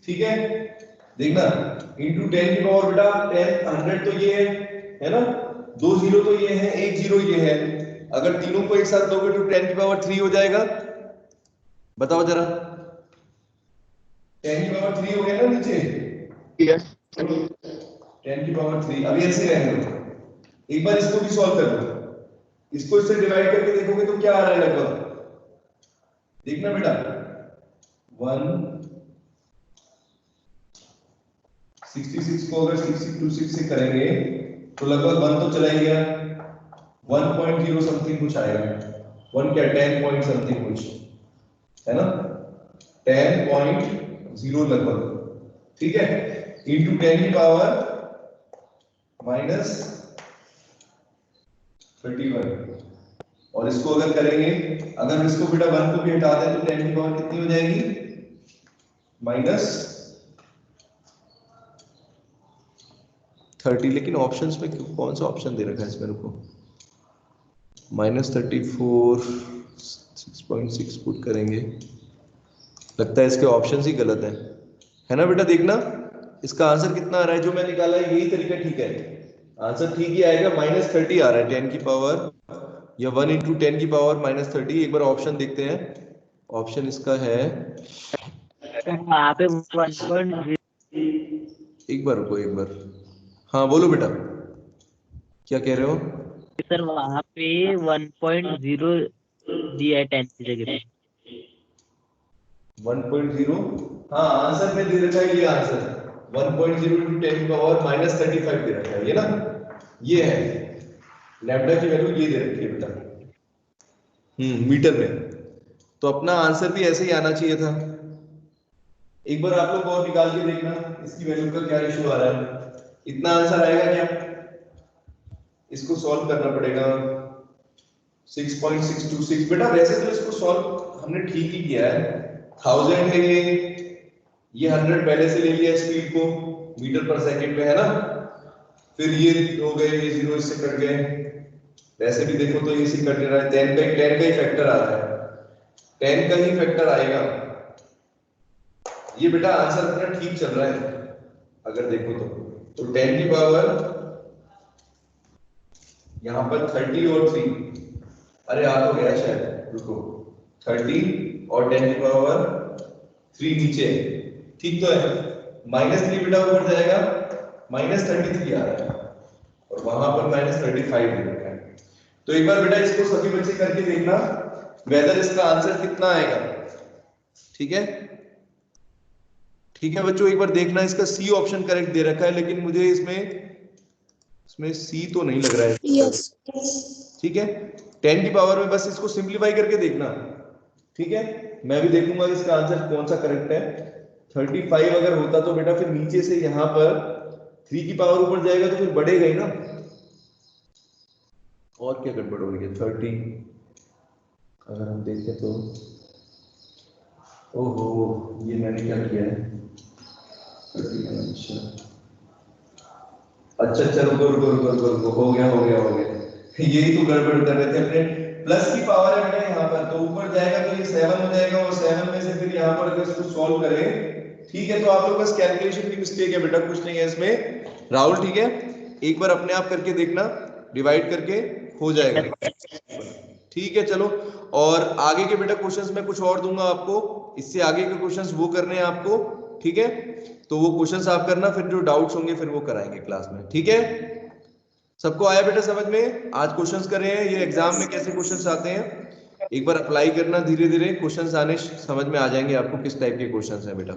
ठीक है, देखना इंटू 10 की पावर बेटा 10, 100 तो ये है ना, 2 जीरो तो ये है, 1 जीरो ये है, अगर तीनों को एक साथ दोगे तो 10 की पावर 3 हो जाएगा, बताओ जरा, 10 की पावर 3 हो गया ना नीचे, 10 की पावर 3, अभी ऐसे रहने दो, एक बार इसको भी सॉल्व कर लो, इसको इससे डिवाइड करके देखोगे तो क्या आ रहा है लगभग, देखना बेटा 166 को अगर 626 से करेंगे तो लगभग 1 तो चला ही गया, 1.0 समथिंग कुछ आएगा, 1 क्या 10 पॉइंट समथिंग कुछ है ना, 10.0 लगभग, ठीक है, इंटू 10 की पावर -31, और इसको अगर करेंगे, अगर इसको बेटा 1 को भी हटा दें तो 10 की पावर कितनी हो जाएगी, -30। लेकिन ऑप्शंस में कौन सा ऑप्शन दे रखा है इसमें, रुको, -34 6.6 पुट करेंगे, लगता है इसके ऑप्शंस ही गलत है ना बेटा। देखना इसका आंसर कितना आ रहा है, जो मैं निकाला है यही तरीका ठीक है, आंसर ठीक ही आएगा, -30 आ रहा है 10 की पावर, या 1 इंटू 10 की पावर -30। एक बार ऑप्शन देखते हैं, ऑप्शन इसका है, वहाँ पे 1.0 एक बार रुको एक बार, हाँ बोलो बेटा क्या कह रहे हो। सर, वहाँ पे 1.0 दिया है 10 की जगह पे। 1.0, हाँ आंसर में दे रखा है ये आंसर 1.0 इंटू 10 की पावर -35 दे रखा है, ये ना, ये है लैम्डा की वैल्यू ये दे रखी है बेटा, मीटर में। तो अपना आंसर भी ऐसे ही आना चाहिए था। एक बार आप लोग और निकाल के देखना इसकी वैल्यू का क्या इशू आ रहा है, इतना आंसर आएगा क्या, इसको सॉल्व करना पड़ेगा 6.626। बेटा वैसे तो इसको सॉल्व हमने ठीक ही किया है, 1000 है ये 100 पहले से ले लिया स्पीड को मीटर पर सेकंड में, है ना, फिर ये हो गए, ये 0 इससे कट गए, वैसे भी देखो तो ये से कट रहा है, 10 का ही फैक्टर आ रहा है, 10 का ही फैक्टर आएगा। ये बेटा आंसर अपना ठीक चल रहा है अगर देखो तो 10 की पावर यहां पर 30 और 3, अरे आ तो गया शायद, रुको, 30 और 10 की पावर 3 नीचे, ठीक तो है, -3 बेटा ऊपर जाएगा, -33 आ रहा है, और वहां पर -35 दे रखा है। तो एक बार बेटा इसको सभी बच्चे करके देखना वेदर इसका आंसर कितना आएगा, ठीक है, ठीक है बच्चों, एक बार देखना, इसका सी ऑप्शन करेक्ट दे रखा है, लेकिन मुझे इसमें सी तो नहीं लग रहा है, यस ठीक है, 10 की पावर में बस इसको सिंपलीफाई करके देखना, ठीक है, मैं भी देखूंगा इसका आंसर कौन सा करेक्ट है। 35 अगर होता तो बेटा फिर नीचे से यहां पर 3 की पावर ऊपर जाएगा तो फिर बढ़ेगा ही ना, और क्या गड़बड़ हो रही है, 30 अगर हम देखें तो, ओहो ये मैंने क्या किया है, 30, अच्छा रुको, हो गया, यही तो गड़बड़ कर रहे थे अपने, प्लस की पावर है बेटा यहाँ पर, तो ऊपर जाएगा तो ये 7 हो जाएगा, और 7 में से फिर यहाँ पर अगर इसको सॉल्व करें, ठीक है, तो आप लोग बस कैलकुलेशन की मिस्टेक है बेटा, कुछ नहीं है इसमें राहुल, ठीक है, एक बार अपने आप करके देखना, डिवाइड करके हो जाएगा, ठीक है चलो। और आगे के बेटा क्वेश्चंस मैं कुछ और दूंगा आपको, इससे आगे के क्वेश्चंस वो करने हैं आपको, ठीक है, तो वो क्वेश्चंस आप करना, फिर जो डाउट्स होंगे फिर वो कराएंगे क्लास में, ठीक है, सबको आया बेटा समझ में, आज क्वेश्चंस कर रहे हैं, ये एग्जाम में कैसे क्वेश्चंस आते हैं, एक बार अप्लाई करना, धीरे धीरे क्वेश्चंस आने समझ में आ जाएंगे आपको किस टाइप के क्वेश्चंस हैं बेटा,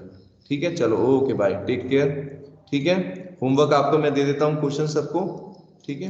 ठीक है, चलो ओके बाय, टेक केयर, ठीक है, होमवर्क आपको मैं दे देता हूँ क्वेश्चन सबको, ठीक है।